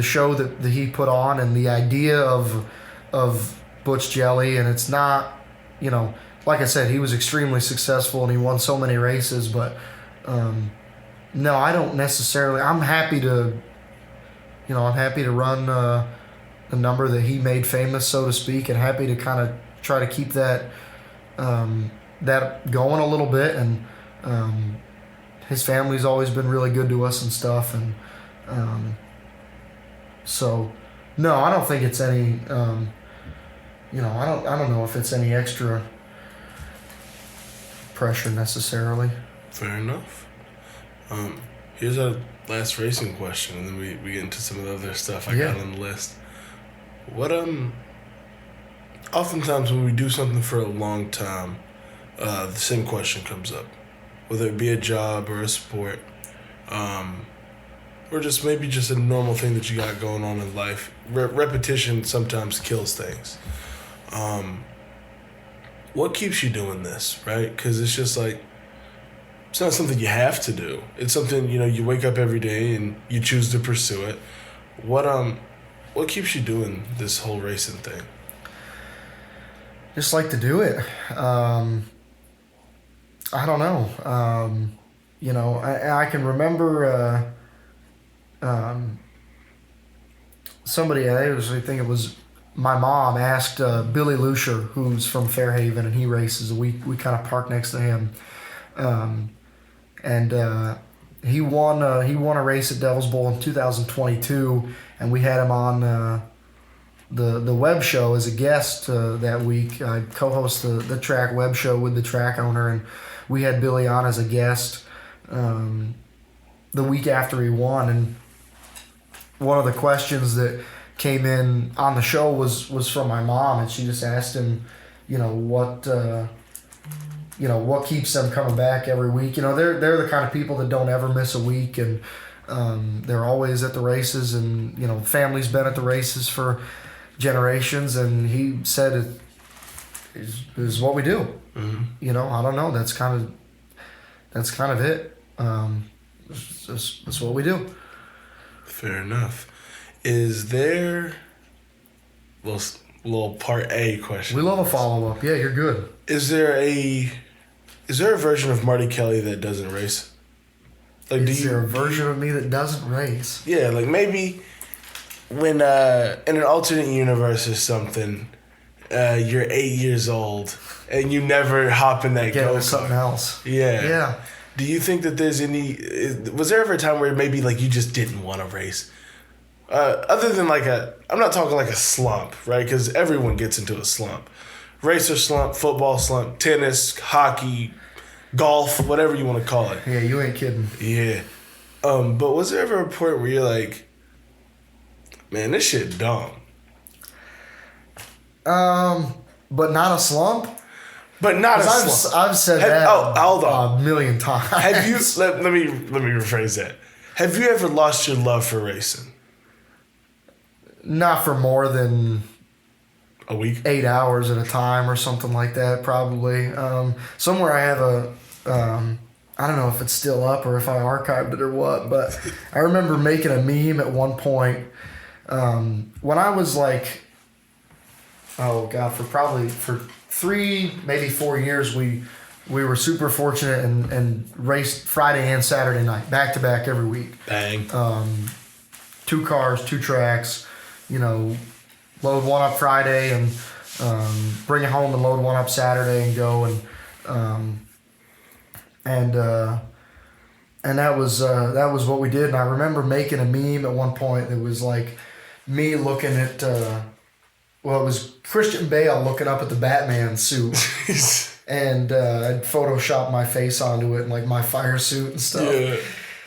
show that he put on and the idea of Butch Jelly. And it's not, like I said, he was extremely successful and he won so many races, but no, I don't necessarily. I'm happy to run the number that he made famous, so to speak, and happy to kind of try to keep that going a little bit. And his family's always been really good to us and stuff, and so no, I don't think it's any. I don't know if it's any extra pressure necessarily. Fair enough. Here's our last racing question, and then we get into some of the other stuff I got on the list. What oftentimes when we do something for a long time, the same question comes up, whether it be a job or a sport, or just maybe just a normal thing that you got going on in life. Repetition sometimes kills things. What keeps you doing this, right? Because it's just like, it's not something you have to do. It's something, you wake up every day and you choose to pursue it. What keeps you doing this whole racing thing? Just like to do it. I don't know. I can remember somebody, I think it was my mom, asked Billy Lucier, who's from Fairhaven, and he races. We kind of park next to him. And he won a race at Devil's Bowl in 2022, and we had him on the web show as a guest that week. I co-host the track web show with the track owner, and we had Billy on as a guest the week after he won. And one of the questions that came in on the show was from my mom, and she just asked him, what keeps them coming back every week. They're the kind of people that don't ever miss a week, and they're always at the races, and family's been at the races for generations. And he said it is what we do. Mm-hmm. I don't know. That's kind of it. That's what we do. Fair enough. Is there little part A question? We love a follow-up. Yeah, you're good. Is there a version of Marty Kelly that doesn't race? Like, is there a version of me that doesn't race? Yeah, like maybe when in an alternate universe or something, you're 8 years old and you never hop in that go-kart. Something else. Yeah. Yeah. Do you think that there's was there ever a time where maybe like you just didn't want to race? Other than I'm not talking like a slump, right? Because everyone gets into a slump. Racer slump, football slump, tennis, hockey, golf, whatever you want to call it. Yeah, you ain't kidding. Yeah. But was there ever a point where you're like, man, this shit dumb? But not a slump? But not a slump. I've said that hold on. a million times. Have you, let me rephrase that. Have you ever lost your love for racing? Not for more than a week, 8 hours at a time or something like that, probably. Somewhere I have I don't know if it's still up or if I archived it or what, but I remember making a meme at one point when I was like, for 3, maybe 4 years, we were super fortunate and raced Friday and Saturday night, back to back every week. Bang. 2 cars, 2 tracks, load one up Friday and bring it home and load one up Saturday and go and that was what we did. And I remember making a meme at one point that was like me looking at it was Christian Bale looking up at the Batman suit. And I'd photoshopped my face onto it and like my fire suit and stuff. Yeah.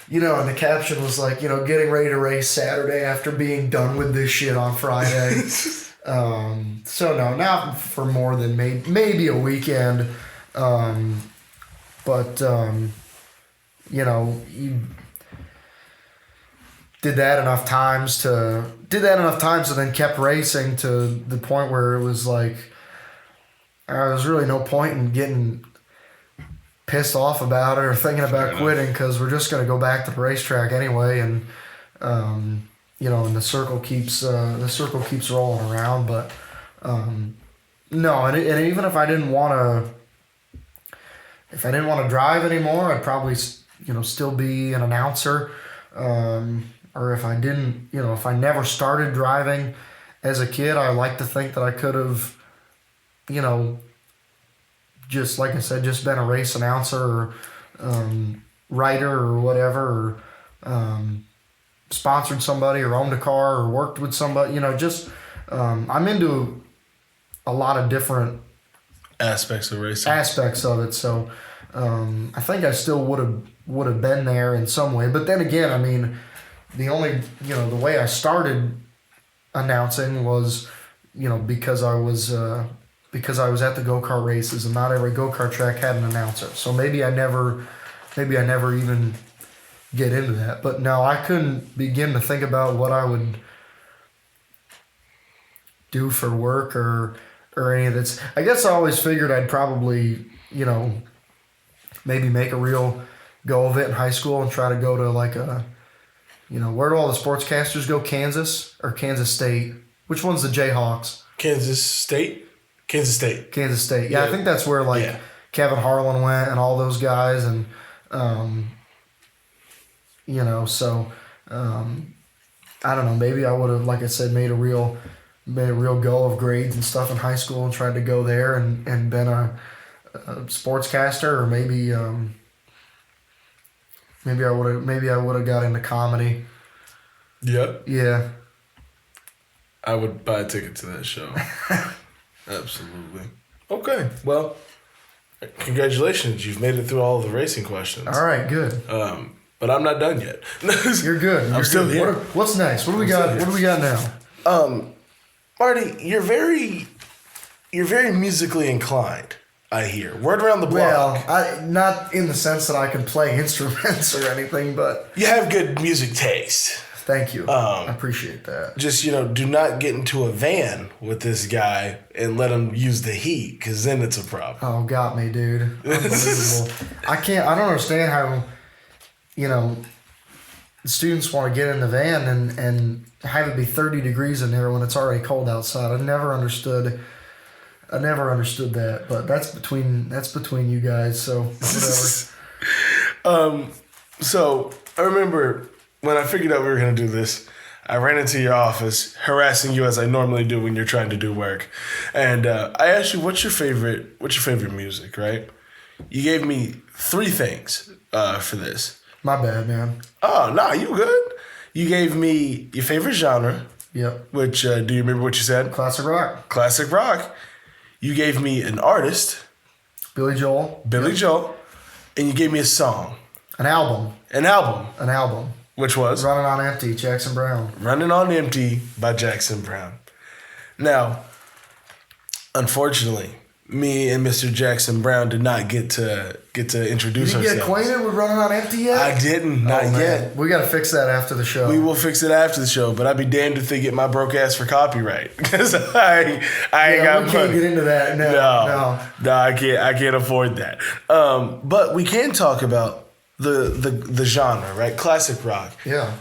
And the caption was like, getting ready to race Saturday after being done with this shit on Friday. So no, not for more than maybe a weekend. But did that enough times and then kept racing to the point where it was like there's really no point in getting pissed off about it or thinking about quitting because we're just going to go back to the racetrack anyway, and and the circle keeps rolling around. But no, and even if I didn't want to drive anymore, I'd probably still be an announcer. Or if I didn't, if I never started driving as a kid, I like to think that I could have, just like I said, just been a race announcer or writer or whatever, or sponsored somebody or owned a car or worked with somebody, I'm into a lot of different aspects of racing. Aspects of it. So I think I still would have been there in some way. But then again, I mean, the only, the way I started announcing was, because I was at the go-kart races, and not every go-kart track had an announcer. So maybe I never even get into that. But no, I couldn't begin to think about what I would do for work or any of this. I guess I always figured I'd probably, maybe make a real go of it in high school and try to go to like a, where do all the sportscasters go? Kansas or Kansas State? Which one's the Jayhawks? Kansas State. Yeah, I think that's where Kevin Harlan went and all those guys, and I don't know. Maybe I would have, like I said, made a real go of grades and stuff in high school and tried to go there and been a sportscaster, or maybe I would have got into comedy. Yep. Yeah. I would buy a ticket to that show. Absolutely. Okay. Well, congratulations. You've made it through all of the racing questions. All right. Good. But I'm not done yet. You're good. I'm still here. What's next? What do we got? What do we got now? Marty, you're very musically inclined, I hear. Word around the block. Well, not in the sense that I can play instruments or anything, but you have good music taste. Thank you. I appreciate that. Just, do not get into a van with this guy and let him use the heat, because then it's a problem. Oh, got me, dude. Unbelievable. I don't understand how, students want to get in the van and have it be 30 degrees in there when it's already cold outside. I never understood that, but that's between you guys, so whatever. So I remember when I figured out we were going to do this, I ran into your office, harassing you as I normally do when you're trying to do work. And I asked you, what's your favorite music, right? You gave me 3 things for this. My bad, man. Oh, no, you good. You gave me your favorite genre. Yep. Which, do you remember what you said? Classic rock. Classic rock. You gave me an artist. Billy Joel. And you gave me a song. An album. Which was? Running on Empty, Jackson Browne. Running on Empty by Jackson Browne. Now, unfortunately, me and Mr. Jackson Browne did not get to introduce ourselves. Did you get acquainted with Running on Empty yet? I didn't, not yet. We got to fix that after the show. We will fix it after the show, but I'd be damned if they get my broke ass for copyright, because I ain't got money. We can't get into that. No, I can't afford that. But we can talk about the genre, right? Classic rock. Yeah.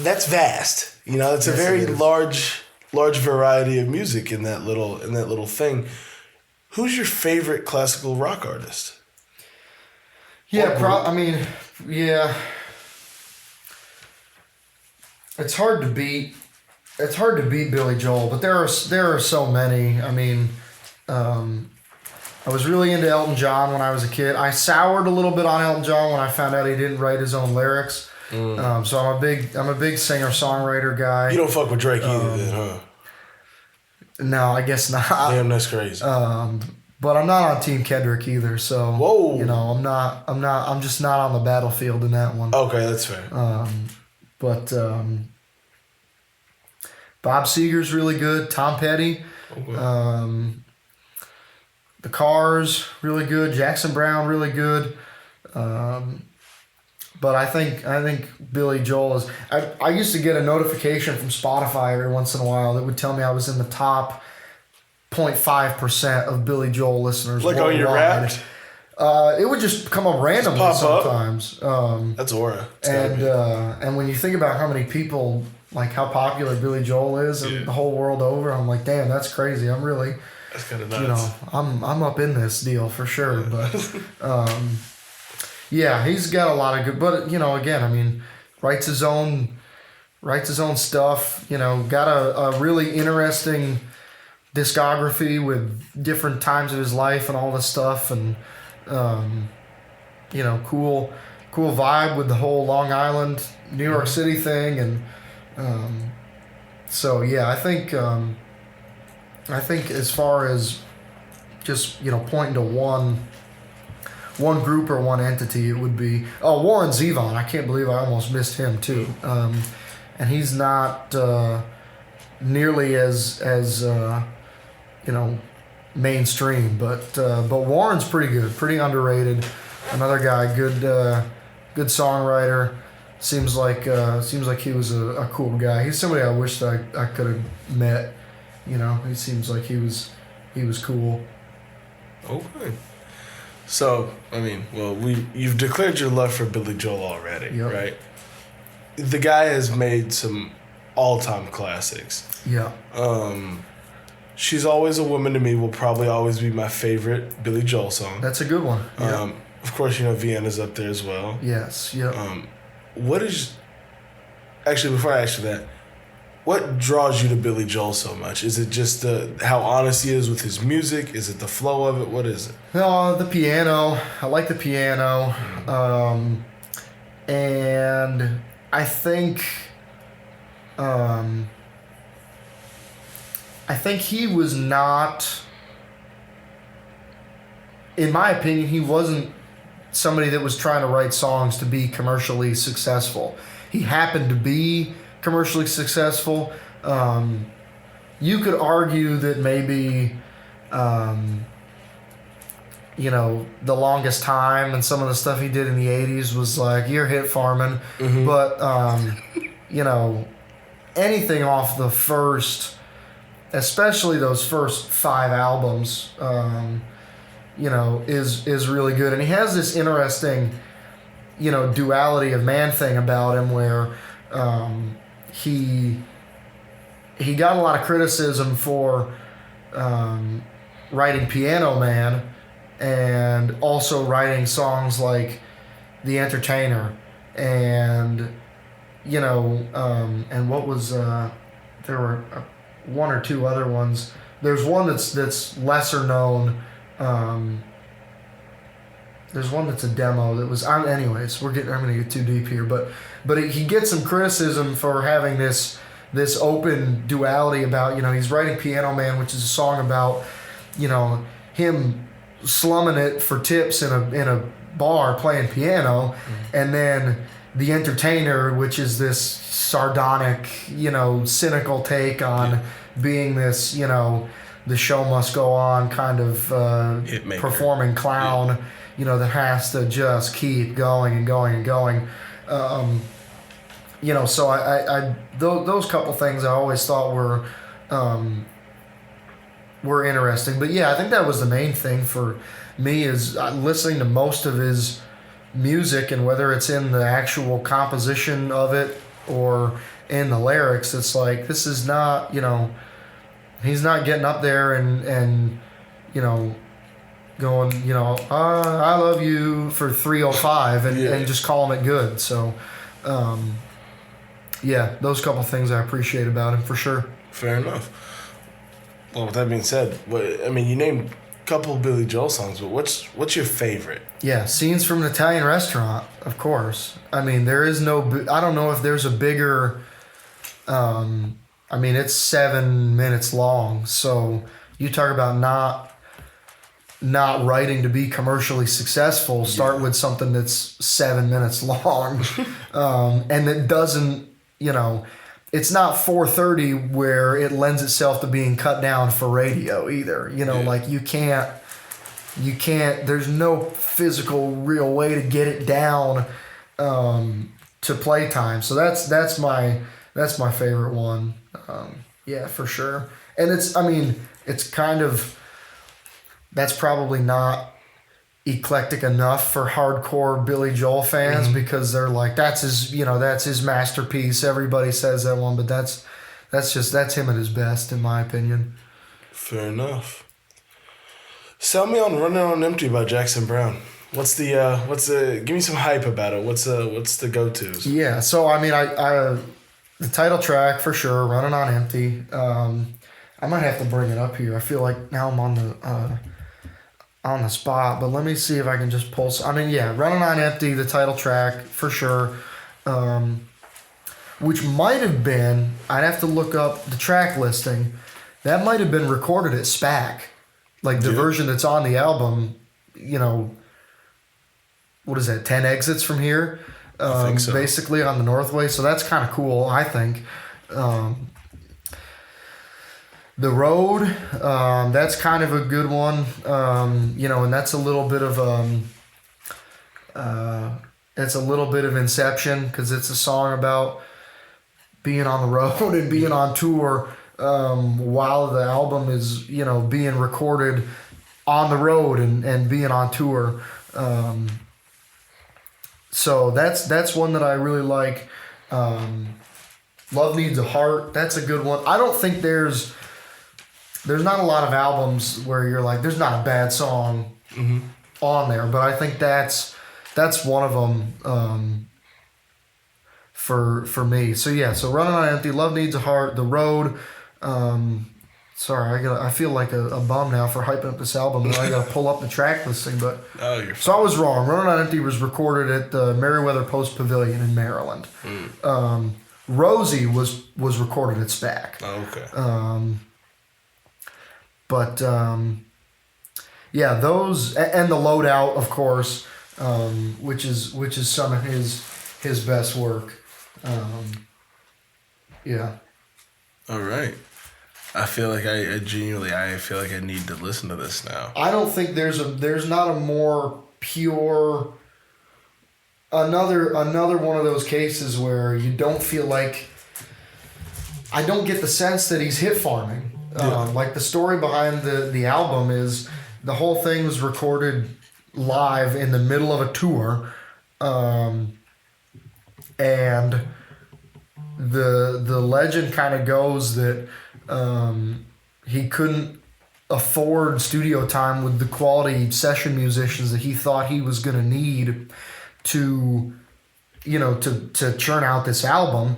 That's vast. It's a very large variety of music in that little thing. Who's your favorite classical rock artist? Yeah, yeah. It's hard to beat Billy Joel, but there are so many. I was really into Elton John when I was a kid. I soured a little bit on Elton John when I found out he didn't write his own lyrics. So I'm a big singer-songwriter guy. You don't fuck with Drake either, then, huh? No, I guess not. Damn, that's crazy. But I'm not on Team Kendrick either. So whoa, I'm just not on the battlefield in that one. Okay, that's fair. But Bob Seger's really good. Tom Petty. Okay. The Cars, really good. Jackson Browne, really good. But I think Billy Joel is. I used to get a notification from Spotify every once in a while that would tell me I was in the top 0.5% of Billy Joel listeners. Like on your Wrapped? It would just come up randomly sometimes. That's aura. And when you think about how many people, like how popular Billy Joel is and the whole world over, I'm like, damn, that's crazy. I'm really, that's kind of nuts. I'm up in this deal for sure. But yeah, he's got a lot of good. But again, I mean, writes his own stuff. Got a really interesting discography with different times of his life and all this stuff, and cool vibe with the whole Long Island, New York City thing, and so yeah, I think as far as just pointing to one group or one entity, it would be Warren Zevon. I can't believe I almost missed him too, and he's not nearly as mainstream, but Warren's pretty good, pretty underrated. Another guy, good songwriter. Seems like he was a cool guy. He's somebody I wish that I could have met. He seems like he was cool. Okay. So I mean, you've declared your love for Billy Joel already, right? The guy has made some all-time classics. Yeah. She's Always a Woman to Me will probably always be my favorite Billy Joel song. That's a good one. Yeah. Of course, Vienna's up there as well. Yes. Yeah. Before I ask you that, what draws you to Billy Joel so much? Is it just how honest he is with his music? Is it the flow of it? What is it? No, the piano. I like the piano. And I think he was not, in my opinion, he wasn't somebody that was trying to write songs to be commercially successful. He happened to be commercially successful. You could argue that maybe, The Longest Time and some of the stuff he did in the 80s was like, you're hit farming. Mm-hmm. But, anything off the first, especially those first 5 albums, is really good. And he has this interesting, duality of man thing about him where he got a lot of criticism for writing Piano Man and also writing songs like The Entertainer and and what was there were one or two other ones. There's one that's lesser known. There's one that's a demo that was. Anyways, I'm gonna get too deep here, but he gets some criticism for having this open duality about he's writing Piano Man, which is a song about him slumming it for tips in a bar playing piano, and then The Entertainer, which is this sardonic cynical take on being this the show must go on kind of performing clown. That has to just keep going and going and going. So I those couple things I always thought were interesting. But yeah, I think that was the main thing for me is listening to most of his music, and whether it's in the actual composition of it or in the lyrics, it's like, this is not, he's not getting up there and going, I love you for 305 and just calling it good. So, yeah, those couple things I appreciate about him for sure. Fair enough. Well, with that being said, you named a couple of Billy Joel songs, but what's your favorite? Yeah, Scenes from an Italian Restaurant, of course. There is no, I don't know if there's a bigger, it's 7 minutes long. So you talk about not writing to be commercially successful, start with something that's 7 minutes long. And it doesn't, it's not 4:30 where it lends itself to being cut down for radio either. Like you can't, there's no physical real way to get it down to playtime. So that's my favorite one. Yeah, for sure. And it's kind of, that's probably not eclectic enough for hardcore Billy Joel fans because they're like, that's his masterpiece. Everybody says that one, but that's him at his best, in my opinion. Fair enough. Sell me on "Running on Empty" by Jackson Browne. What's the give me some hype about it. What's the go-tos? Yeah, so I the title track for sure, "Running on Empty." I might have to bring it up here. I feel like now I'm on the spot, but let me see if I can just pull. "Running on Empty," the title track for sure. Which might have been, I'd have to look up the track listing. That might have been recorded at SPAC, like the version that's on the album. What is that? 10 exits from here. I think so. Basically on the Northway, so that's kind of cool, I think. The Road, that's kind of a good one, and that's a little bit of Inception, because it's a song about being on the road and being on tour while the album is being recorded on the road and being on tour. So that's one that I really like. Love Needs a Heart, that's a good one. I don't think there's not a lot of albums where you're like, there's not a bad song on there, but I think that's one of them for me. So yeah, so "Running on Empty," Love Needs a Heart, The Road. Sorry, I feel like a bum now for hyping up this album, and I gotta pull up the track listing. But so I was wrong. "Running on Empty" was recorded at the Meriwether Post Pavilion in Maryland. "Rosie" was recorded at SPAC. Oh, okay. Yeah, those and the Loadout, of course, which is some of his best work. Yeah. All right. I feel like I feel like I need to listen to this now. I don't think there's not a more pure, another one of those cases where you don't feel like, I don't get the sense that he's hit farming. Like the story behind the album is the whole thing was recorded live in the middle of a tour, and the legend kind of goes that he couldn't afford studio time with the quality session musicians that he thought he was going to need to churn out this album.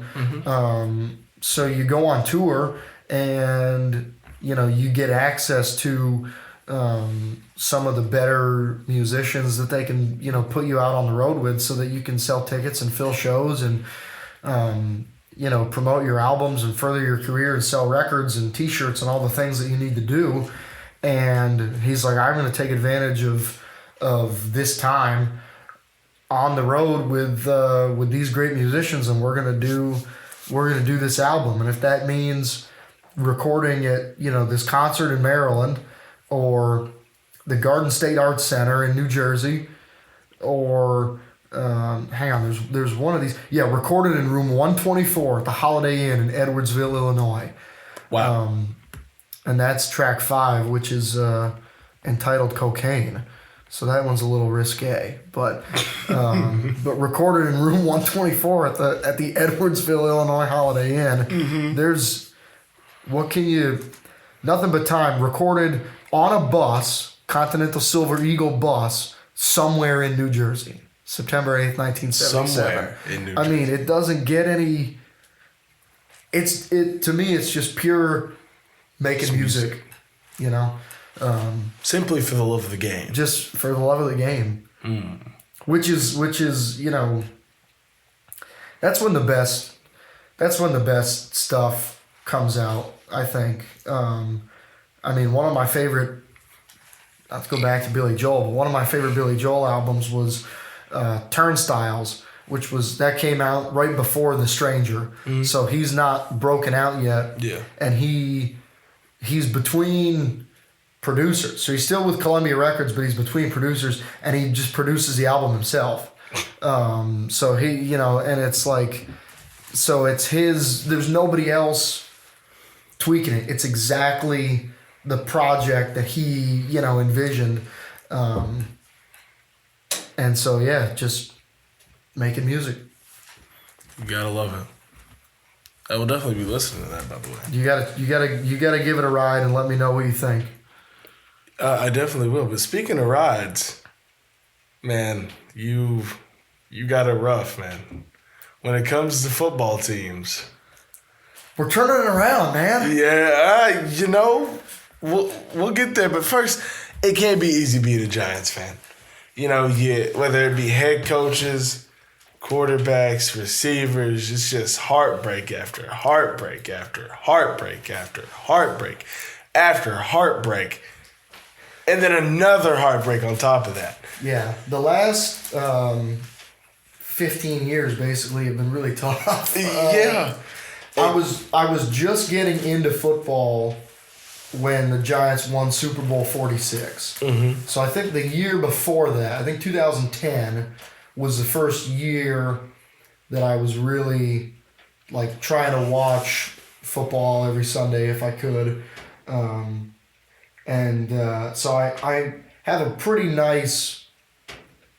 So you go on tour and you get access to some of the better musicians that they can put you out on the road with, so that you can sell tickets and fill shows and promote your albums and further your career and sell records and t-shirts and all the things that you need to do. And he's like, I'm going to take advantage of this time on the road with these great musicians, and we're going to do this album. And if that means recording at this concert in Maryland, or the Garden State Arts Center in New Jersey, or hang on, there's one of these. Yeah, recorded in room 124 at the Holiday Inn in Edwardsville, Illinois. Wow. And that's track 5, which is entitled "Cocaine." So that one's a little risque, but recorded in room 124 at the Edwardsville, Illinois Holiday Inn. There's nothing but time. Recorded on a bus, Continental Silver Eagle bus, somewhere in New Jersey, September 8th, 1977. Somewhere in New Jersey. I mean, it doesn't get any. To me, it's just pure making music. Simply for the love of the game. Just for the love of the game. Which is that's when the best stuff comes out, I think. One of my favorite, not to go back to Billy Joel, but one of my favorite Billy Joel albums was Turnstiles, that came out right before The Stranger. So he's not broken out yet. Yeah. And he's between producers. So he's still with Columbia Records, but he's between producers, and he just produces the album himself. So he, and it's like, so it's his. There's nobody else tweaking it. It's exactly the project that he, envisioned. And so just making music. You gotta love it. I will definitely be listening to that, by the way. You gotta give it a ride and let me know what you think. I definitely will. But speaking of rides, man, you got it rough, man. When it comes to football teams, we're turning it around, man. Yeah, we'll get there. But first, it can't be easy being a Giants fan. Whether it be head coaches, quarterbacks, receivers, it's just heartbreak after heartbreak after heartbreak after heartbreak after heartbreak. And then another heartbreak on top of that. Yeah. The last 15 years basically have been really tough. Yeah. I was just getting into football when the Giants won Super Bowl 46. Mm-hmm. So I think the year before that, I think 2010 was the first year that I was really like trying to watch football every Sunday if I could. So I have a pretty nice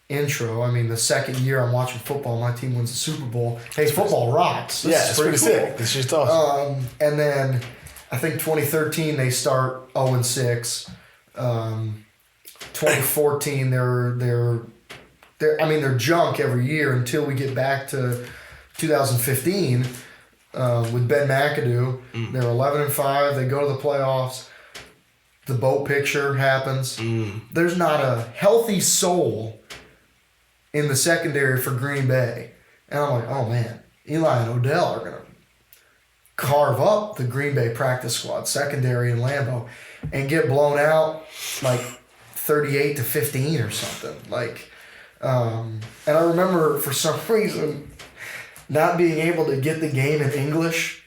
intro. I mean, the second year I'm watching football, my team wins the Super Bowl. Hey, football rocks. This is pretty sick. cool. This just awesome. And then I think 2013 they start 0-6. 2014 they're junk every year until we get back to 2015 with Ben McAdoo. They're 11-5. They go to the playoffs. The boat picture happens. There's not a healthy soul in the secondary for Green Bay. And I'm like, oh man, Eli and Odell are going to carve up the Green Bay practice squad, secondary in Lambeau, and get blown out like 38-15 or something. And I remember for some reason not being able to get the game in English,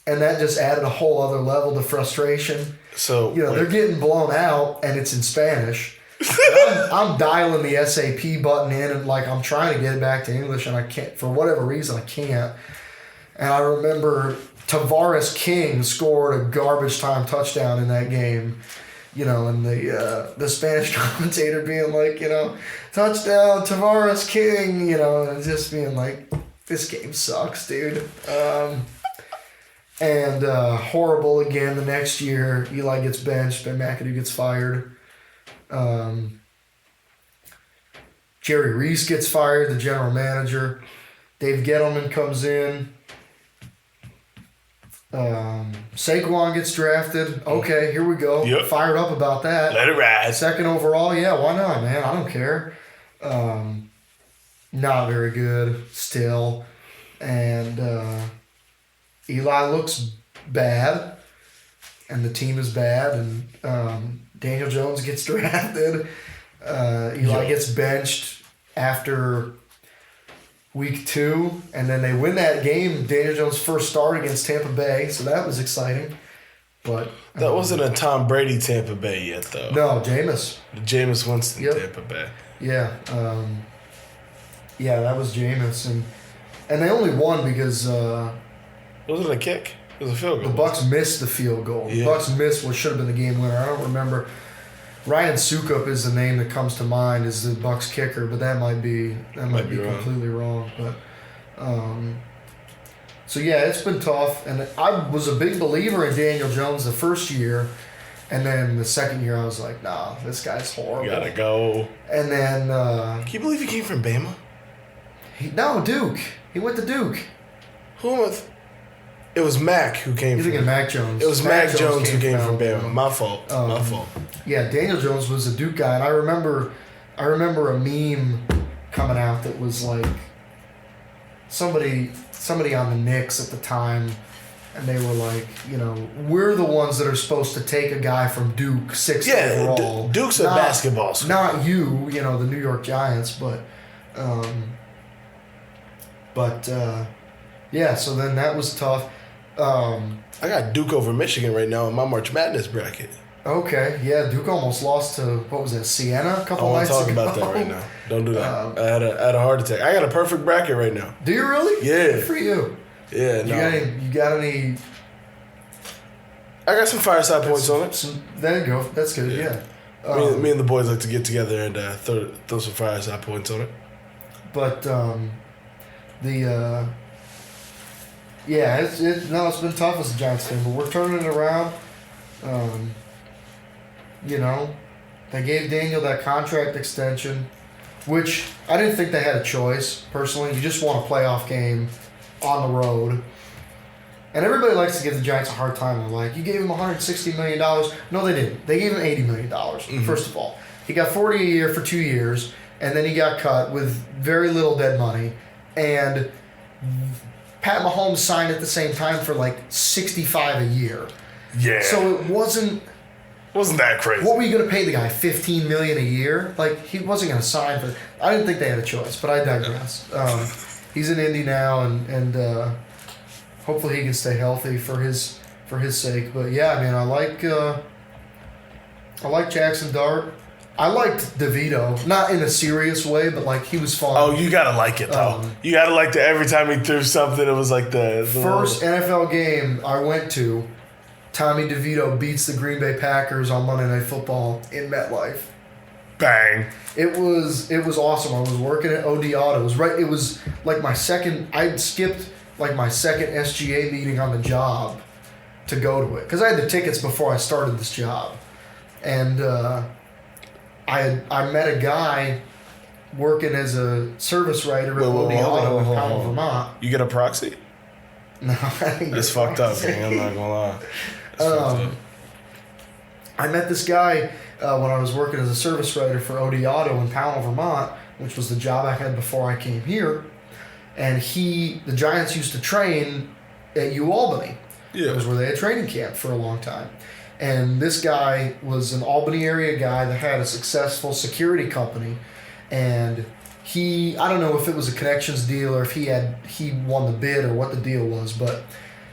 and that just added a whole other level to frustration. So they're getting blown out, and it's in Spanish. I'm dialing the SAP button in, and I'm trying to get it back to English, and I can't, for whatever reason, I can't. And I remember Tavares King scored a garbage time touchdown in that game. And the Spanish commentator being like, touchdown, Tavares King, and just being like, this game sucks, dude. Horrible again the next year. Eli gets benched, Ben McAdoo gets fired. Jerry Reese gets fired, the general manager. Dave Gettleman comes in. Saquon gets drafted. Okay, here we go. Yep. Fired up about that. Let it ride. Second overall, yeah, why not, man? I don't care. Not very good still. And Eli looks bad. And the team is bad. And Daniel Jones gets drafted. Eli gets benched after week 2, and then they win that game. Daniel Jones' first start against Tampa Bay, so that was exciting. But that wasn't a Tom Brady Tampa Bay yet, though. No, Jameis. Jameis Winston Tampa Bay. Yeah, that was Jameis, and they only won because wasn't a kick. It was a field goal. The Bucs missed the field goal. Yeah. The Bucs missed what should have been the game winner. I don't remember. Ryan Sukup is the name that comes to mind as the Bucs kicker, but that might be completely wrong. But so it's been tough, and I was a big believer in Daniel Jones the first year, and then the second year I was like, nah, this guy's horrible. You gotta go. And then can you believe he came from Bama? Duke. He went to Duke. It was Mac who came. You're thinking Mac Jones. It was Mac Jones who came from Bama. My fault. Yeah, Daniel Jones was a Duke guy, and I remember a meme coming out that was like somebody on the Knicks at the time, and they were like, we're the ones that are supposed to take a guy from Duke 6th overall. Duke's a basketball school. Not you, the New York Giants, but so then that was tough. I got Duke over Michigan right now in my March Madness bracket. Okay, yeah, Duke almost lost to, what was that, Siena a couple nights ago? I want to talk about that right now. Don't do that. I had a heart attack. I got a perfect bracket right now. Do you really? Yeah. Good for you. Yeah, You got any? I got some fireside points on it. There you go. That's good. Yeah. Me and the boys like to get together and throw some fireside points on it. But it's been tough as a Giants fan, but we're turning it around. They gave Daniel that contract extension, which I didn't think they had a choice, personally. You just want a playoff game on the road. And everybody likes to give the Giants a hard time. They're like, you gave him $160 million. No, they didn't. They gave him $80 million, first of all. He got $40 a year for 2 years, and then he got cut with very little dead money. And Pat Mahomes signed at the same time for like $65 a year. Yeah. So it wasn't that crazy. What were you going to pay the guy? $15 million a year? Like, he wasn't going to sign for. I didn't think they had a choice, but I digress. He's in Indy now, and hopefully he can stay healthy for his sake. But yeah, I mean, I like Jackson Dart. I liked DeVito, not in a serious way, but like he was fun. Oh, you gotta like it though. You gotta like that every time he threw something. It was like the first NFL game I went to. Tommy DeVito beats the Green Bay Packers on Monday Night Football in MetLife. Bang! It was awesome. I was working at OD Auto. It was like my second. I'd skipped like my second SGA meeting on the job to go to it because I had the tickets before I started this job, and I met a guy working as a service writer at OD Auto in Powell, Vermont. You get a proxy? No, I didn't. That's fucked up, man. I'm not gonna lie. I met this guy when I was working as a service writer for OD Auto in Powell, Vermont, which was the job I had before I came here. And the Giants used to train at UAlbany. Yeah. It was where they had training camp for a long time. And this guy was an Albany area guy that had a successful security company. And I don't know if it was a connections deal or if he won the bid or what the deal was, but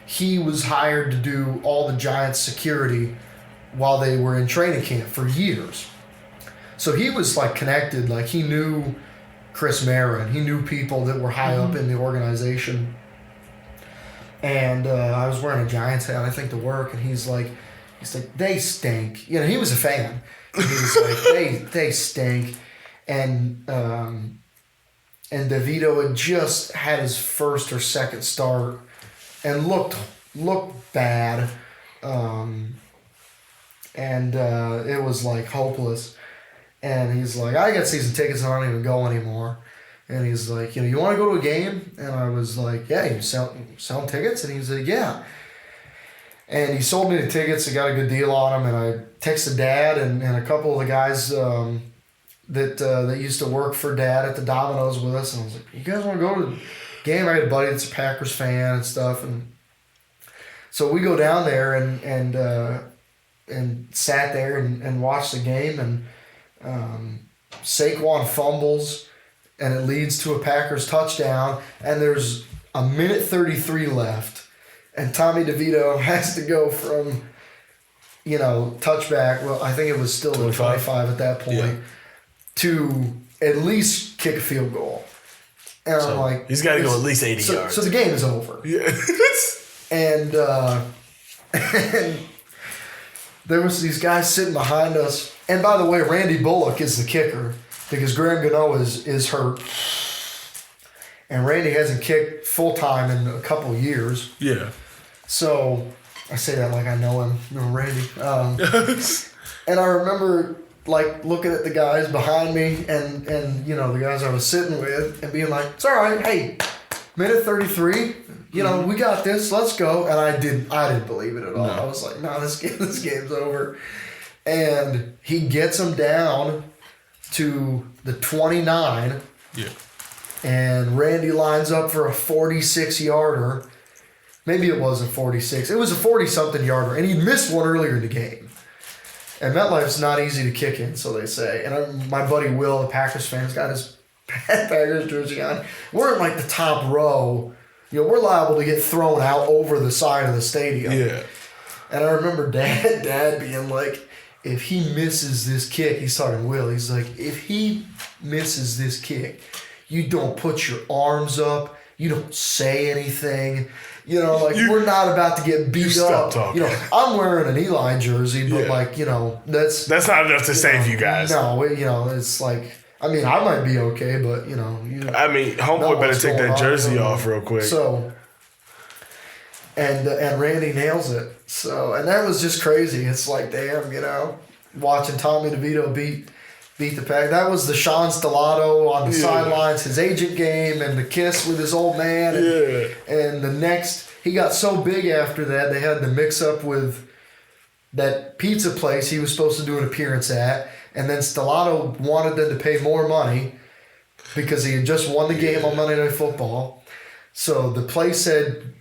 he was hired to do all the Giants security while they were in training camp for years. So he was like connected, like he knew Chris Mara and he knew people that were high up in the organization. And I was wearing a Giants hat, I think, to work, and he's like, they stink. He was a fan. And he was like, they stink. And DeVito had just had his first or second start and looked bad. It was like hopeless. And he's like, I got season tickets and I don't even go anymore. And he's like, you want to go to a game? And I was like, yeah, you selling tickets? And he's like, yeah. And he sold me the tickets. I got a good deal on them. And I texted Dad and a couple of the guys that used to work for Dad at the Domino's with us. And I was like, you guys want to go to the game? I had a buddy that's a Packers fan and stuff. And so we go down there and sat there and watched the game. And Saquon fumbles. And it leads to a Packers touchdown, and there's a minute 33 left, and Tommy DeVito has to go from, touchback. Well, I think it was still 25 at that point, to at least kick a field goal. And I'm like, he's got to go at least 80 yards. So the game is over. Yeah. and there was these guys sitting behind us, and by the way, Randy Bullock is the kicker. Because Graham Gano is hurt. And Randy hasn't kicked full-time in a couple of years. Yeah. So, I say that like I know him. Randy. And I remember, looking at the guys behind me and the guys I was sitting with and being like, it's all right. Hey, minute 33. We got this. Let's go. And I didn't believe it at all. No. I was like, no, this game's over. And he gets him down to the 29. Yeah. And Randy lines up for a 46-yarder. Maybe it wasn't 46. It was a 40-something yarder. And he missed one earlier in the game. And MetLife's not easy to kick in, so they say. And my buddy Will, the Packers fan, got his Packers jersey on. We're in the top row. We're liable to get thrown out over the side of the stadium. Yeah. And I remember Dad being like, if he misses this kick, he's talking to Will. He's like, if he misses this kick, you don't put your arms up. You don't say anything. You know, like, we're not about to get beat up. Talking. You know, I'm wearing an Eli jersey, but like, you know, that's not enough to save you guys. No, you know, it's like, I mean, I might be okay, but you know, homeboy better take that jersey off real quick. So, and Randy nails it. So, and that was just crazy. It's like, damn, you know, watching Tommy DeVito beat the pack. That was the Sean Stellato on the sidelines, his agent game, and the kiss with his old man. And the next, he got so big after that, they had the mix up with that pizza place he was supposed to do an appearance at. And then Stellato wanted them to pay more money because he had just won the game on Monday Night Football. So the place said,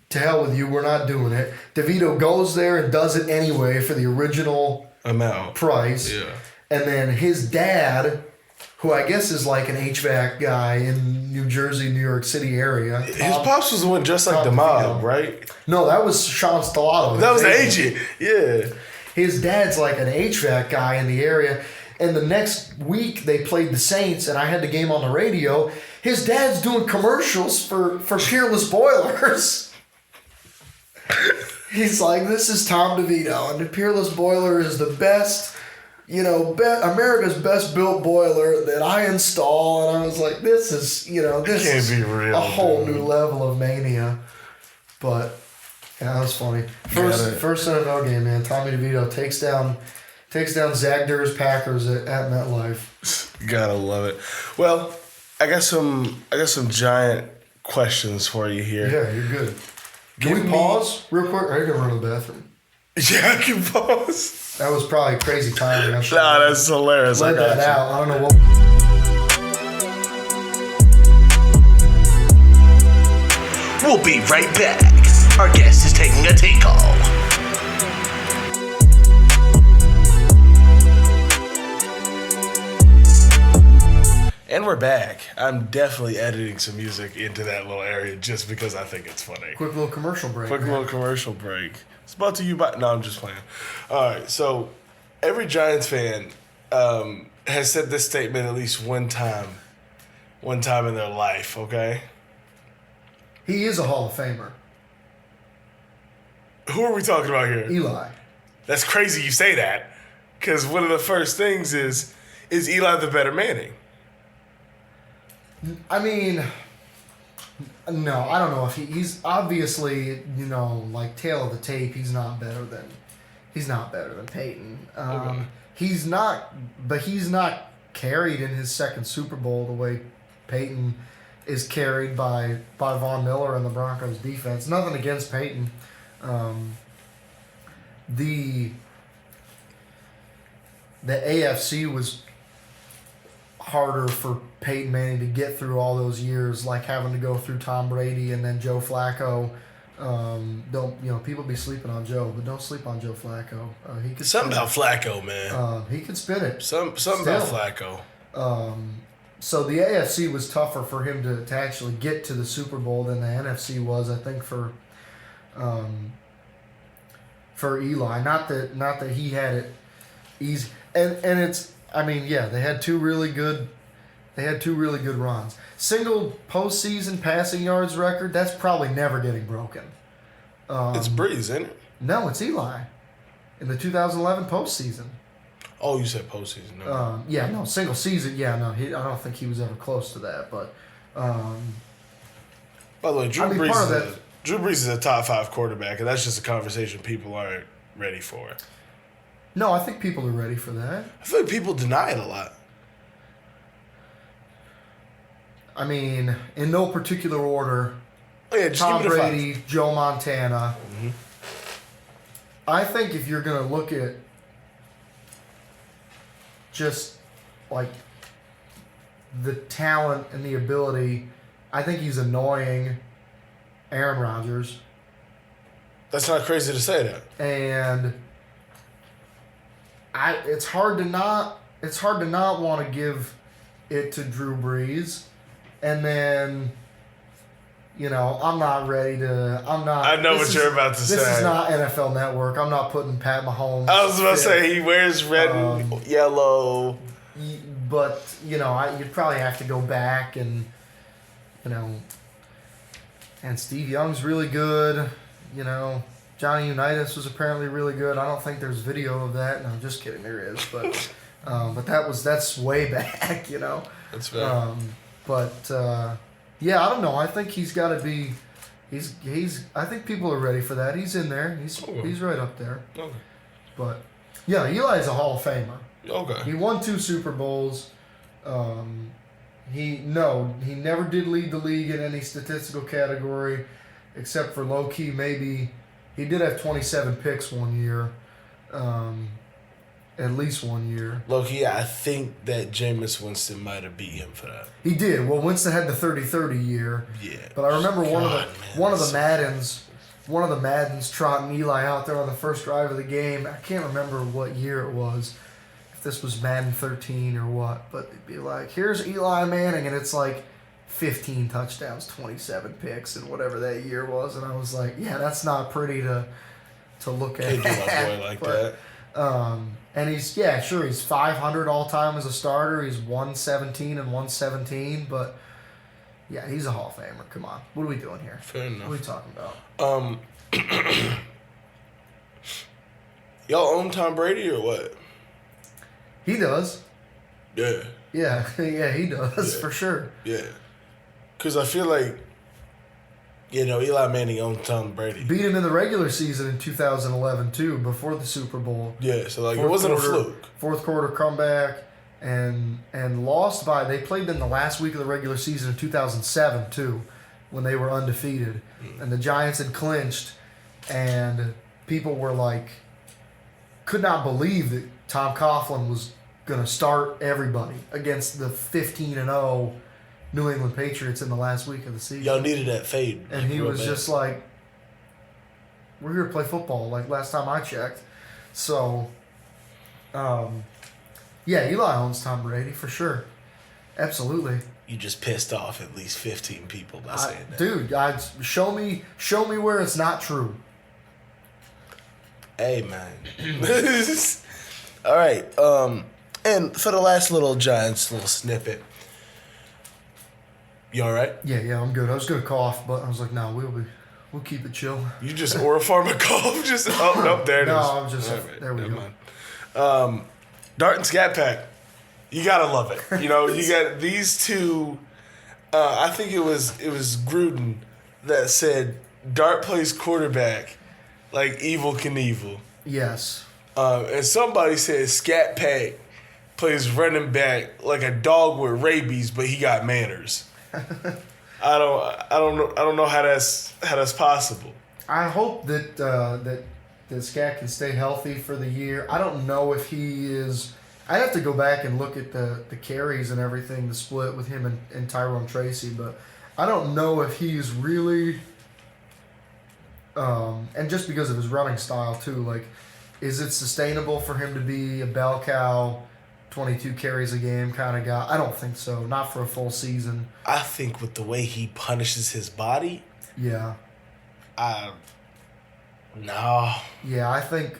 to hell with you, we're not doing it. DeVito goes there and does it anyway for the original amount price. Yeah. And then his dad, who I guess is like an HVAC guy in New Jersey, New York City area. His pops was the one dressed like the mob, right? No, that was Sean Stellato. That was the agent. Yeah. His dad's like an HVAC guy in the area. And the next week they played the Saints, and I had the game on the radio. His dad's doing commercials for Peerless Boilers. He's like, this is Tom DeVito, and the Peerless Boiler is the best, you know, America's best built boiler that I install. And I was like, this is, you know, this is a whole new level of mania. But yeah, that was funny. First NFL game, man. Tommy DeVito takes down Zach Durr's Packers at MetLife. Gotta love it. Well, I got some giant questions for you here. Yeah, you're good. Can we pause real quick? I gotta run to the bathroom. Yeah, I can pause. That was probably crazy timing. Nah, that's hilarious. Let that out. I don't know what. We'll be right back. Our guest is taking a take call. And we're back. I'm definitely editing some music into that little area just because I think it's funny. Quick little commercial break. Little commercial break. It's brought to you by... No, I'm just playing. All right, so every Giants fan has said this statement at least one time in their life, okay? He is a Hall of Famer. Who are we talking about here? Eli. That's crazy you say that, because one of the first things is Eli the better Manning? I mean, no, I don't know if he's obviously, you know, like tail of the tape. He's not better than Peyton. Okay. He's not carried in his second Super Bowl the way Peyton is carried by Von Miller and the Broncos defense. Nothing against Peyton. The AFC was harder for Peyton Manning to get through all those years, like having to go through Tom Brady and then Joe Flacco. People be sleeping on Joe, but don't sleep on Joe Flacco. He could something about Flacco, man. He could spin it. Something about Flacco. So the AFC was tougher for him to actually get to the Super Bowl than the NFC was, I think, for Eli. Not that he had it easy, and it's. I mean, yeah, they had two really good runs. Single postseason passing yards record, that's probably never getting broken. It's Breeze, isn't it? No, it's Eli in the 2011 postseason. Oh, you said postseason. No. Single season. Yeah, no, I don't think he was ever close to that. But by the way, Drew Brees is a top 5 quarterback, and that's just a conversation people aren't ready for. No, I think people are ready for that. I feel like people deny it a lot. I mean, in no particular order. Oh yeah, just Tom give it a Brady, 5. Joe Montana. Mm-hmm. I think if you're going to look at just like the talent and the ability, I think he's annoying Aaron Rodgers. That's not crazy to say that. And it's hard to not want to give it to Drew Brees, and then I'm not ready to. I'm not. I know what you're about to say. This is not NFL Network. I'm not putting Pat Mahomes. I was about to say he wears red and yellow. But you'd probably have to go back and Steve Young's really good. Johnny Unitas was apparently really good. I don't think there's video of that. No, just kidding. There is, but that's way back. That's fair. Yeah, I don't know. I think he's got to be. He's. I think people are ready for that. He's in there. He's right up there. Okay. But yeah, Eli's a Hall of Famer. Okay. He won 2 Super Bowls. He never did lead the league in any statistical category, except for low key maybe. He did have 27 picks one year, at least one year. Low key, I think that Jameis Winston might have beat him for that. He did. Well, Winston had the 30-30 year. Yeah. But I remember one of the Maddens trotting Eli out there on the first drive of the game. I can't remember what year it was. If this was Madden 13 or what, but it'd be like, here's Eli Manning, and it's like 15 touchdowns, 27 picks, and whatever that year was, and I was like, yeah, that's not pretty to look at. Can't do my boy like that. And he's 500 all time as a starter. He's 117 and 117, but yeah, he's a Hall of Famer. Come on, what are we doing here? Fair enough. What are we talking about? Y'all own Tom Brady or what? He does. Yeah. Yeah, he does for sure. Yeah. Because I feel like, Eli Manning owned Tom Brady. Beat him in the regular season in 2011 too, before the Super Bowl. Yeah, so it wasn't a fluke. Fourth quarter comeback and lost by. They played in the last week of the regular season in 2007 too, when they were undefeated, and the Giants had clinched, and people were like, could not believe that Tom Coughlin was going to start everybody against the 15-0 New England Patriots in the last week of the season. Y'all needed that fade. And he was just like, we're here to play football, like last time I checked. So, Eli owns Tom Brady for sure. Absolutely. You just pissed off at least 15 people by saying that. Dude, show me where it's not true. Hey, man. All right. And for the last little Giants little snippet, you all right? Yeah, I'm good. I was gonna cough, but I was like, no, we'll keep it chill. You just Orpharma cough? Just there it is. No, I'm just right, there. We go. Mind. Dart and Scat Pack, you gotta love it. You got these two. I think it was Gruden that said Dart plays quarterback like Evel Knievel. Yes. And somebody said Scat Pack plays running back like a dog with rabies, but he got manners. I don't know how that's possible. I hope that Scat can stay healthy for the year. I don't know if he is. I'd have to go back and look at the carries and everything, the split with him and Tyrone Tracy, but I don't know if he's really. And just because of his running style too, like, is it sustainable for him to be a bell cow, 22 carries a game kind of guy? I don't think so. Not for a full season. I think with the way he punishes his body. Yeah. No. Yeah, I think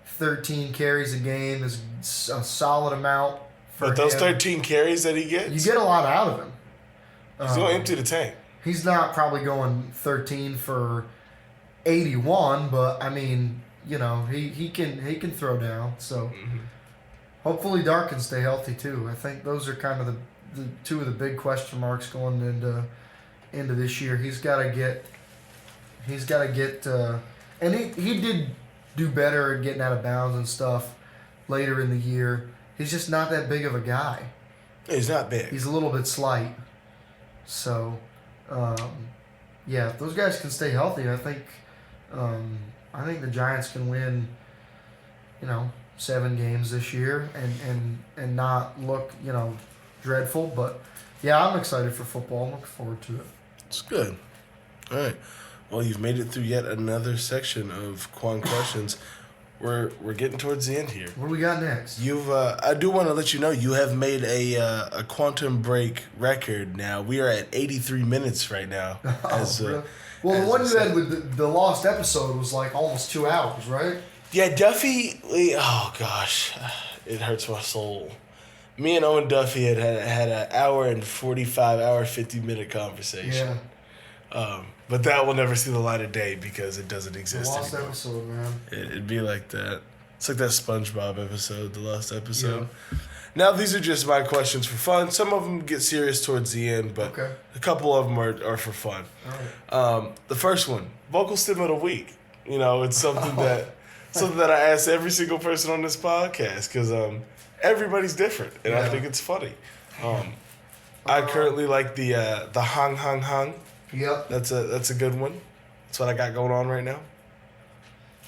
13 carries a game is a solid amount for But those him. 13 carries that he gets, You get a lot out of him. he's going to empty the tank. He's not probably going 13 for 81, but I mean, he can throw down. So hopefully Dart can stay healthy too. I think those are kind of the two of the big question marks going into this year. He's got to get, and he did do better at getting out of bounds and stuff later in the year. He's just not that big of a guy. He's not big. He's a little bit slight. So, if those guys can stay healthy, I think the Giants can win, 7 games this year and not look, dreadful. But yeah, I'm excited for football. I'm looking forward to it. It's good. All right. Well, you've made it through yet another section of Quan Questions. we're getting towards the end here. What do we got next? I do want to let you know you have made a Quantum Break record. Now we are at 83 minutes right now. Really? Well, the one you had with the lost episode was like almost 2 hours, right? Yeah, Duffy. Oh gosh, it hurts my soul. Me and Owen Duffy had an hour and 50-minute conversation. Yeah. But that will never see the light of day because it doesn't exist The lost anymore. episode, man. It'd be like that. It's like that SpongeBob episode, the lost episode. Yeah. Now, these are just my questions for fun. Some of them get serious towards the end, but a couple of them are for fun. All right. The first one, vocal stim of the week. You know, it's something that I ask every single person on this podcast because everybody's different, and I think it's funny. I currently like the hung hung hung. Yep. That's a good one. That's what I got going on right now.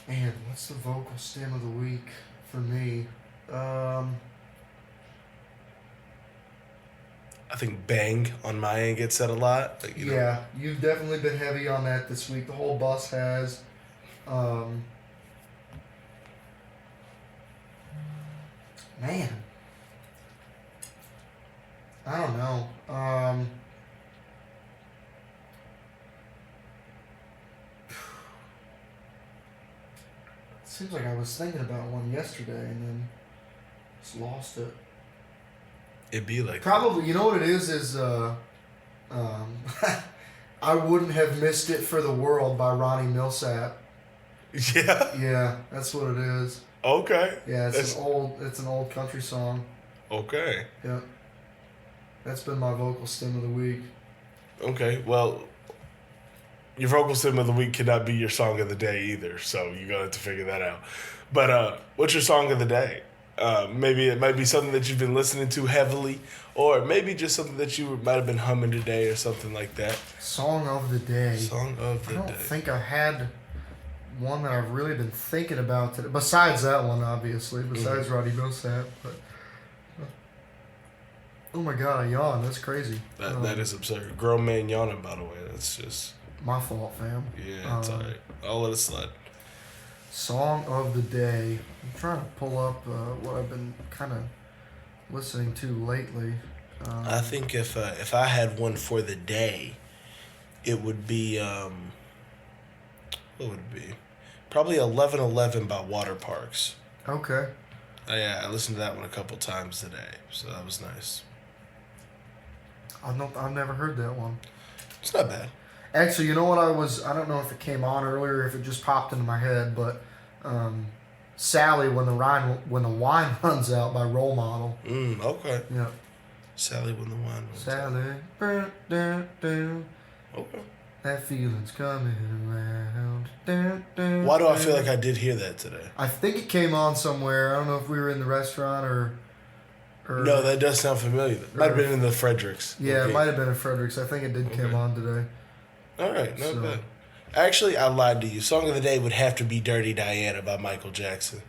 Man, what's the vocal stem of the week for me? I think bang on my end gets said a lot. Like, you know. You've definitely been heavy on that this week. The whole bus has. Man. I don't know. Seems like I was thinking about one yesterday and then just lost it. It'd be like probably, you know what it is I wouldn't have missed it for the world by Ronnie Millsap. Yeah. Yeah, that's what it is. Okay. Yeah, it's an old country song. Okay. Yeah. That's been my vocal stem of the week. Okay, well, your vocal stem of the week cannot be your song of the day either, so you're going to have to figure that out. But what's your song of the day? Maybe it might be something that you've been listening to heavily, or maybe just something that you might have been humming today or something like that. Song of the day. Song of the day. I don't think I had one that I've really been thinking about today. Besides that one, obviously. Besides Roddy Millsap. But, oh my God, I yawned. That's crazy. That is absurd. Grown man yawning, by the way. That's just... my fault, fam. Yeah, it's alright. I'll let it slide. Song of the day. I'm trying to pull up what I've been kind of listening to lately. I think if I had one for the day, it would be what would it be? Probably 11:11 by Water Parks. Okay. Yeah, I listened to that one a couple times today, so that was nice. I've never heard that one. It's not bad. Actually, you know what I don't know if it came on earlier or if it just popped into my head, but Sally, when the wine runs out by Role Model. Okay. Yeah. Sally, when the wine runs out. Sally, okay. That feeling's coming around. Why do I feel like I did hear that today? I think it came on somewhere. I don't know if we were in the restaurant or no, that does sound familiar. It might have been in the Fredericks. Yeah, okay. It might have been in Fredericks. I think it did come on today. All right, not bad. Actually, I lied to you. Song of the day would have to be Dirty Diana by Michael Jackson.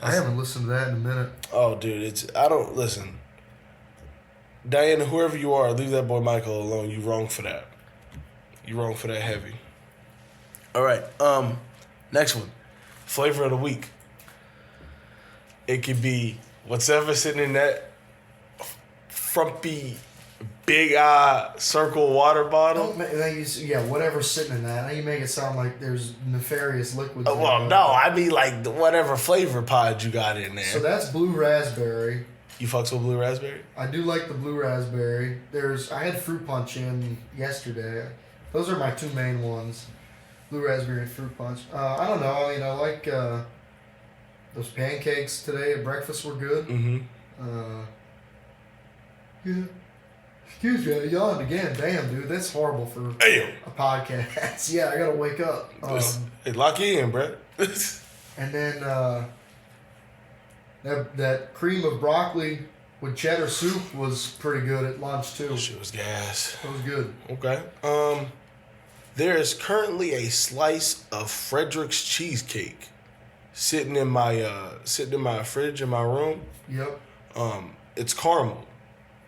I haven't listened to that in a minute. Oh, dude, listen. Diana, whoever you are, leave that boy Michael alone. You wrong for that. You wrong for that heavy. All right, next one. Flavor of the week. It could be whatever sitting in that frumpy, big eye circle water bottle. Whatever's sitting in that. Now you make it sound like there's nefarious liquids. Well, no, I mean like whatever flavor pod you got in there. So that's blue raspberry. You fucks with blue raspberry? I do like the blue raspberry. I had fruit punch in yesterday. Those are my two main ones. Blue raspberry and fruit punch. I don't know. I mean, I like those pancakes today at breakfast were good. Mm-hmm. Yeah. Excuse me, I yawned again. Damn, dude, that's horrible for a podcast. Yeah, I gotta wake up. Hey, lock you in, Brett. And then that cream of broccoli with cheddar soup was pretty good at lunch too. Shit was gas. It was good. Okay. There is currently a slice of Frederick's cheesecake sitting in my fridge in my room. Yep. It's caramel,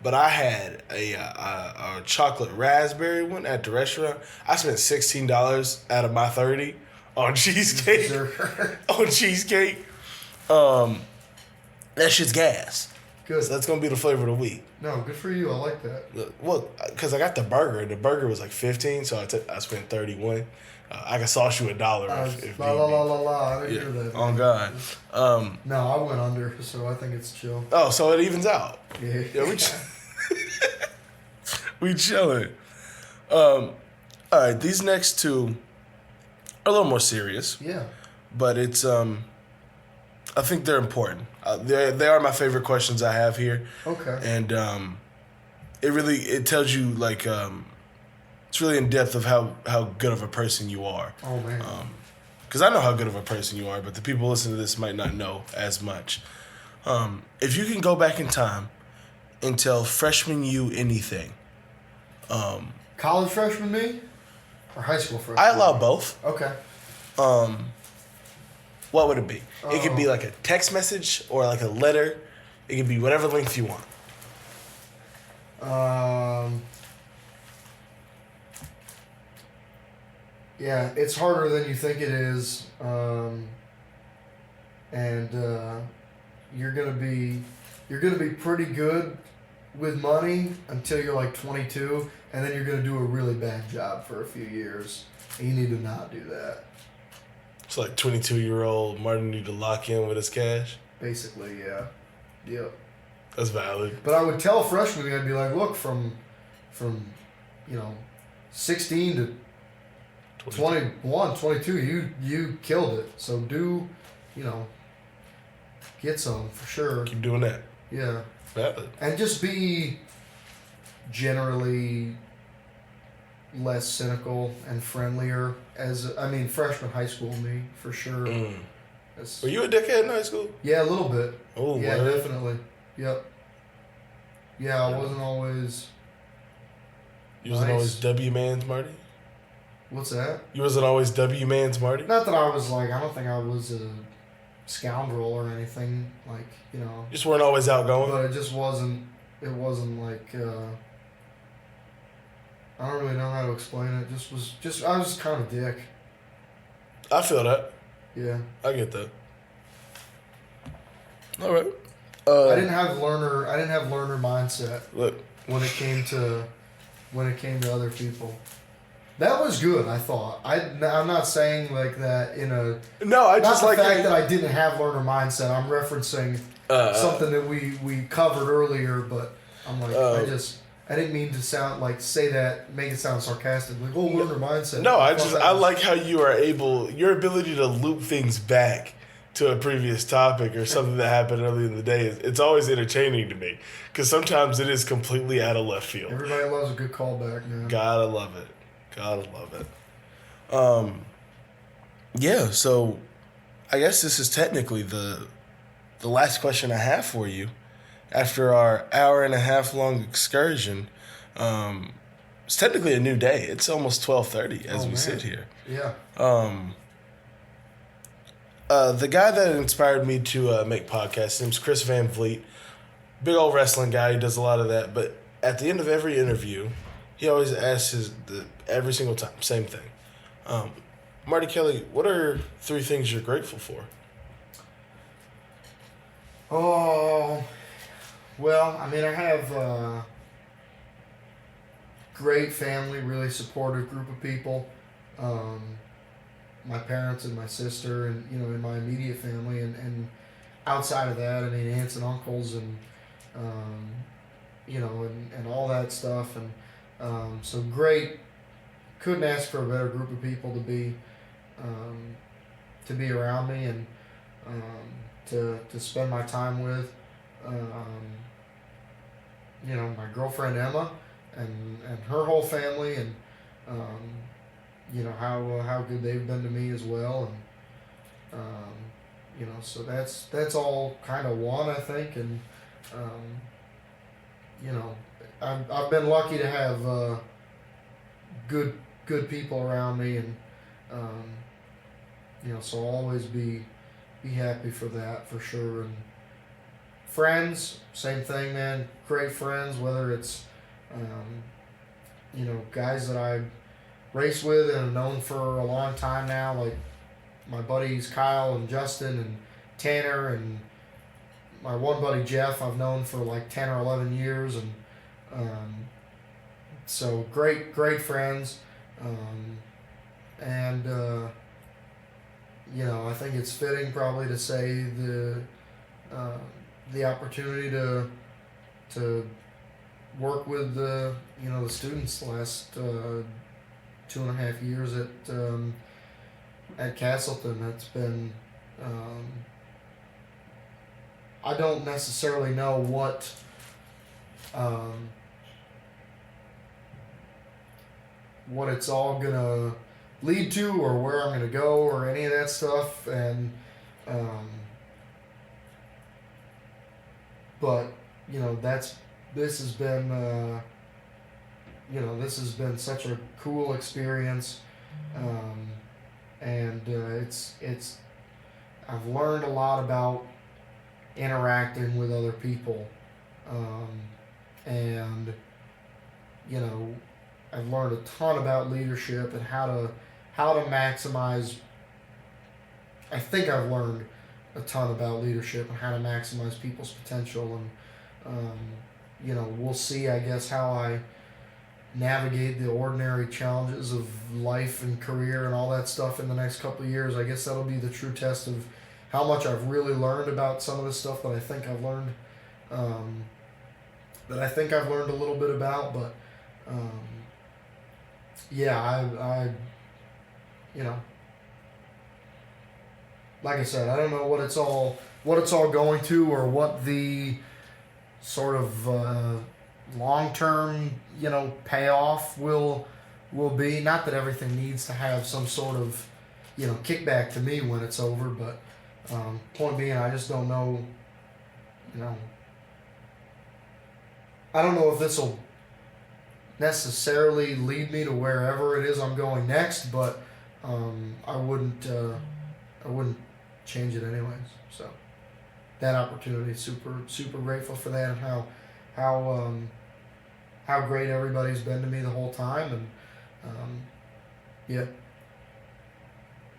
but I had a chocolate raspberry one at the restaurant. I spent $16 out of my $30 On cheesecake. Dessert. On cheesecake. That shit's gas. Good. So that's gonna be the flavor of the week. No, good for you. I like that. Well, because I got the burger, and the burger was like 15, so I spent 31. I can sauce you $1 if La need la be. la la la. I didn't hear that. On God. No, I went under, so I think it's chill. Oh, so it evens out. Yeah. Yeah, we chilling. All right, these next two are a little more serious, Yeah. but it's I think they're important. They are my favorite questions I have here, Okay. and it tells you like it's really in depth of how good of a person you are. Oh man. Because I know how good of a person you are, but the people listening to this might not know as much. If you can go back in time and tell freshman you anything. College freshman me? Or high school freshman? I allow both. Okay. What would it be? It could be like a text message or like a letter. It could be whatever length you want. Yeah, it's harder than you think it is. And you're gonna be pretty good with money until you're like 22, and then you're gonna do a really bad job for a few years. And you need to not do that. It's like 22-year-old Martin need to lock in with his cash. Basically, yeah. Yep. That's valid. But I would tell freshmen, I'd be like, look, from 16 to 21, 22, you killed it. So get some for sure. Keep doing that. Yeah. Valid. And just be generally less cynical and friendlier freshman high school me, for sure. Were you a dickhead in high school? Yeah, a little bit. Oh, yeah, word? definitely. Yep. Yeah, I wasn't always... You wasn't always W-Man's Marty? What's that? You wasn't always W-Man's Marty? Not that I was I don't think I was a scoundrel or anything, You just weren't always outgoing? But it just wasn't, I don't really know how to explain it. I was kind of a dick. I feel that. Yeah. I get that. All right. I didn't have learner mindset Look. when it came to other people. That was good, I thought. I'm not saying like that in a... No, I just not like... the fact that I didn't have learner mindset. I'm referencing something that we covered earlier, but I'm like, I didn't mean to sound like, say that, make it sound sarcastic. Like, learner mindset. No, I like how you are able... Your ability to loop things back to a previous topic or something that happened earlier in the day, it's always entertaining to me. Because sometimes it is completely out of left field. Everybody loves a good callback, man. Gotta love it. Gotta love it. Yeah, so I guess this is technically the last question I have for you. After our hour-and-a-half long excursion, it's technically a new day. It's almost 12:30 as we sit here. Yeah. The guy that inspired me to make podcasts, his name's Chris Van Vliet. Big old wrestling guy. He does a lot of that. But at the end of every interview, he always asks every single time, same thing. Marty Kelly, what are 3 things you're grateful for? Oh, well, I have a great family, really supportive group of people. My parents and my sister and, in my immediate family. And outside of that, aunts and uncles and, and all that stuff. And so great. Couldn't ask for a better group of people to be around me and to spend my time with. My girlfriend Emma and her whole family, and how good they've been to me as well, and so that's all kind of one, I think, and I've been lucky to have good people around me, and so I'll always be happy for that, for sure. And friends, same thing, man. Great friends, whether it's guys that I race with and have known for a long time now, like my buddies Kyle and Justin and Tanner and my one buddy Jeff I've known for like 10 or 11 years, and so great friends, and I think it's fitting probably to say the opportunity to work with the students the last 2.5 years at Castleton. That's been I don't necessarily know what it's all gonna lead to or where I'm gonna go or any of that stuff, and but this has been such a cool experience, and it's I've learned a lot about interacting with other people, and I've learned a ton about leadership and how to maximize. I think I've learned a ton about leadership and how to maximize people's potential, and we'll see, I guess, how I navigate the ordinary challenges of life and career and all that stuff in the next couple of years. I guess that'll be the true test of how much I've really learned about some of the stuff that I think I've learned, a little bit about. But I like I said, I don't know what it's all going to, or what the sort of long-term payoff will be. Not that everything needs to have some sort of kickback to me when it's over, but point being, I just don't know. I don't know if this will necessarily lead me to wherever it is I'm going next, but I wouldn't change it anyways. So that opportunity, super grateful for that, and how great everybody's been to me the whole time, and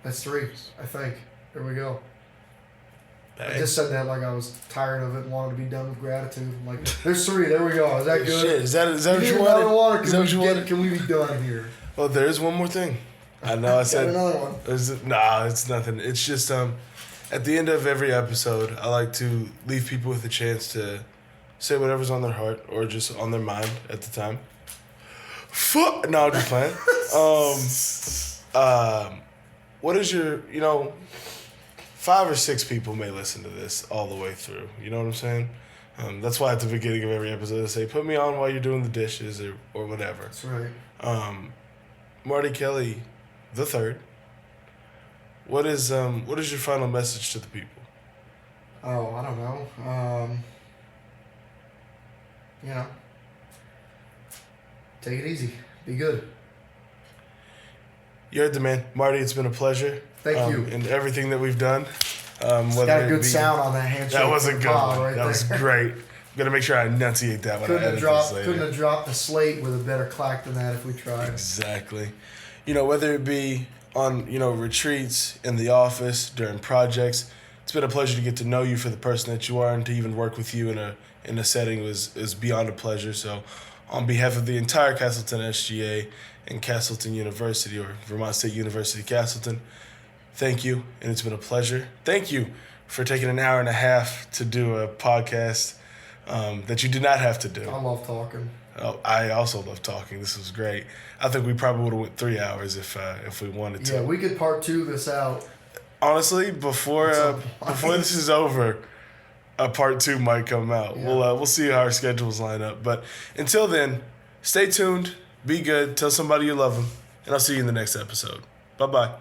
that's 3, I think. There we go. I just said that like I was tired of it and wanted to be done with gratitude. I'm like, there's 3. There we go. Is that good? Shit. Is that what you wanted? Water? Is that what you wanted? Can we be done here? Well, there is one more thing. I know I said another one. It's nothing. It's just at the end of every episode, I like to leave people with a chance to say whatever's on their heart or just on their mind at the time. No, I'm just playing. What is your 5 or 6 people may listen to this all the way through. You know what I'm saying? That's why at the beginning of every episode I say, put me on while you're doing the dishes or whatever. That's right. Marty Kelly the third. What is your final message to the people? Oh, I don't know. Take it easy. Be good. You heard the man. Marty, it's been a pleasure. Thank you. And everything that we've done. Got a good sound on that handshake. That was a good one. Right that was great. I'm going to make sure I enunciate that when I edit this later. Couldn't have dropped the slate with a better clack than that if we tried. Exactly. Whether it be on, retreats, in the office, during projects, it's been a pleasure to get to know you for the person that you are, and to even work with you in a setting is beyond a pleasure. So on behalf of the entire Castleton SGA and Castleton University, or Vermont State University Castleton, thank you, and it's been a pleasure. Thank you for taking an hour and a half to do a podcast that you did not have to do. I love talking. Oh, I also love talking. This was great. I think we probably would have went 3 hours if we wanted to. Yeah, we could part 2 this out. Honestly, before this is over, a part 2 might come out. Yeah. We'll see how our schedules line up. But until then, stay tuned. Be good. Tell somebody you love them. And I'll see you in the next episode. Bye-bye.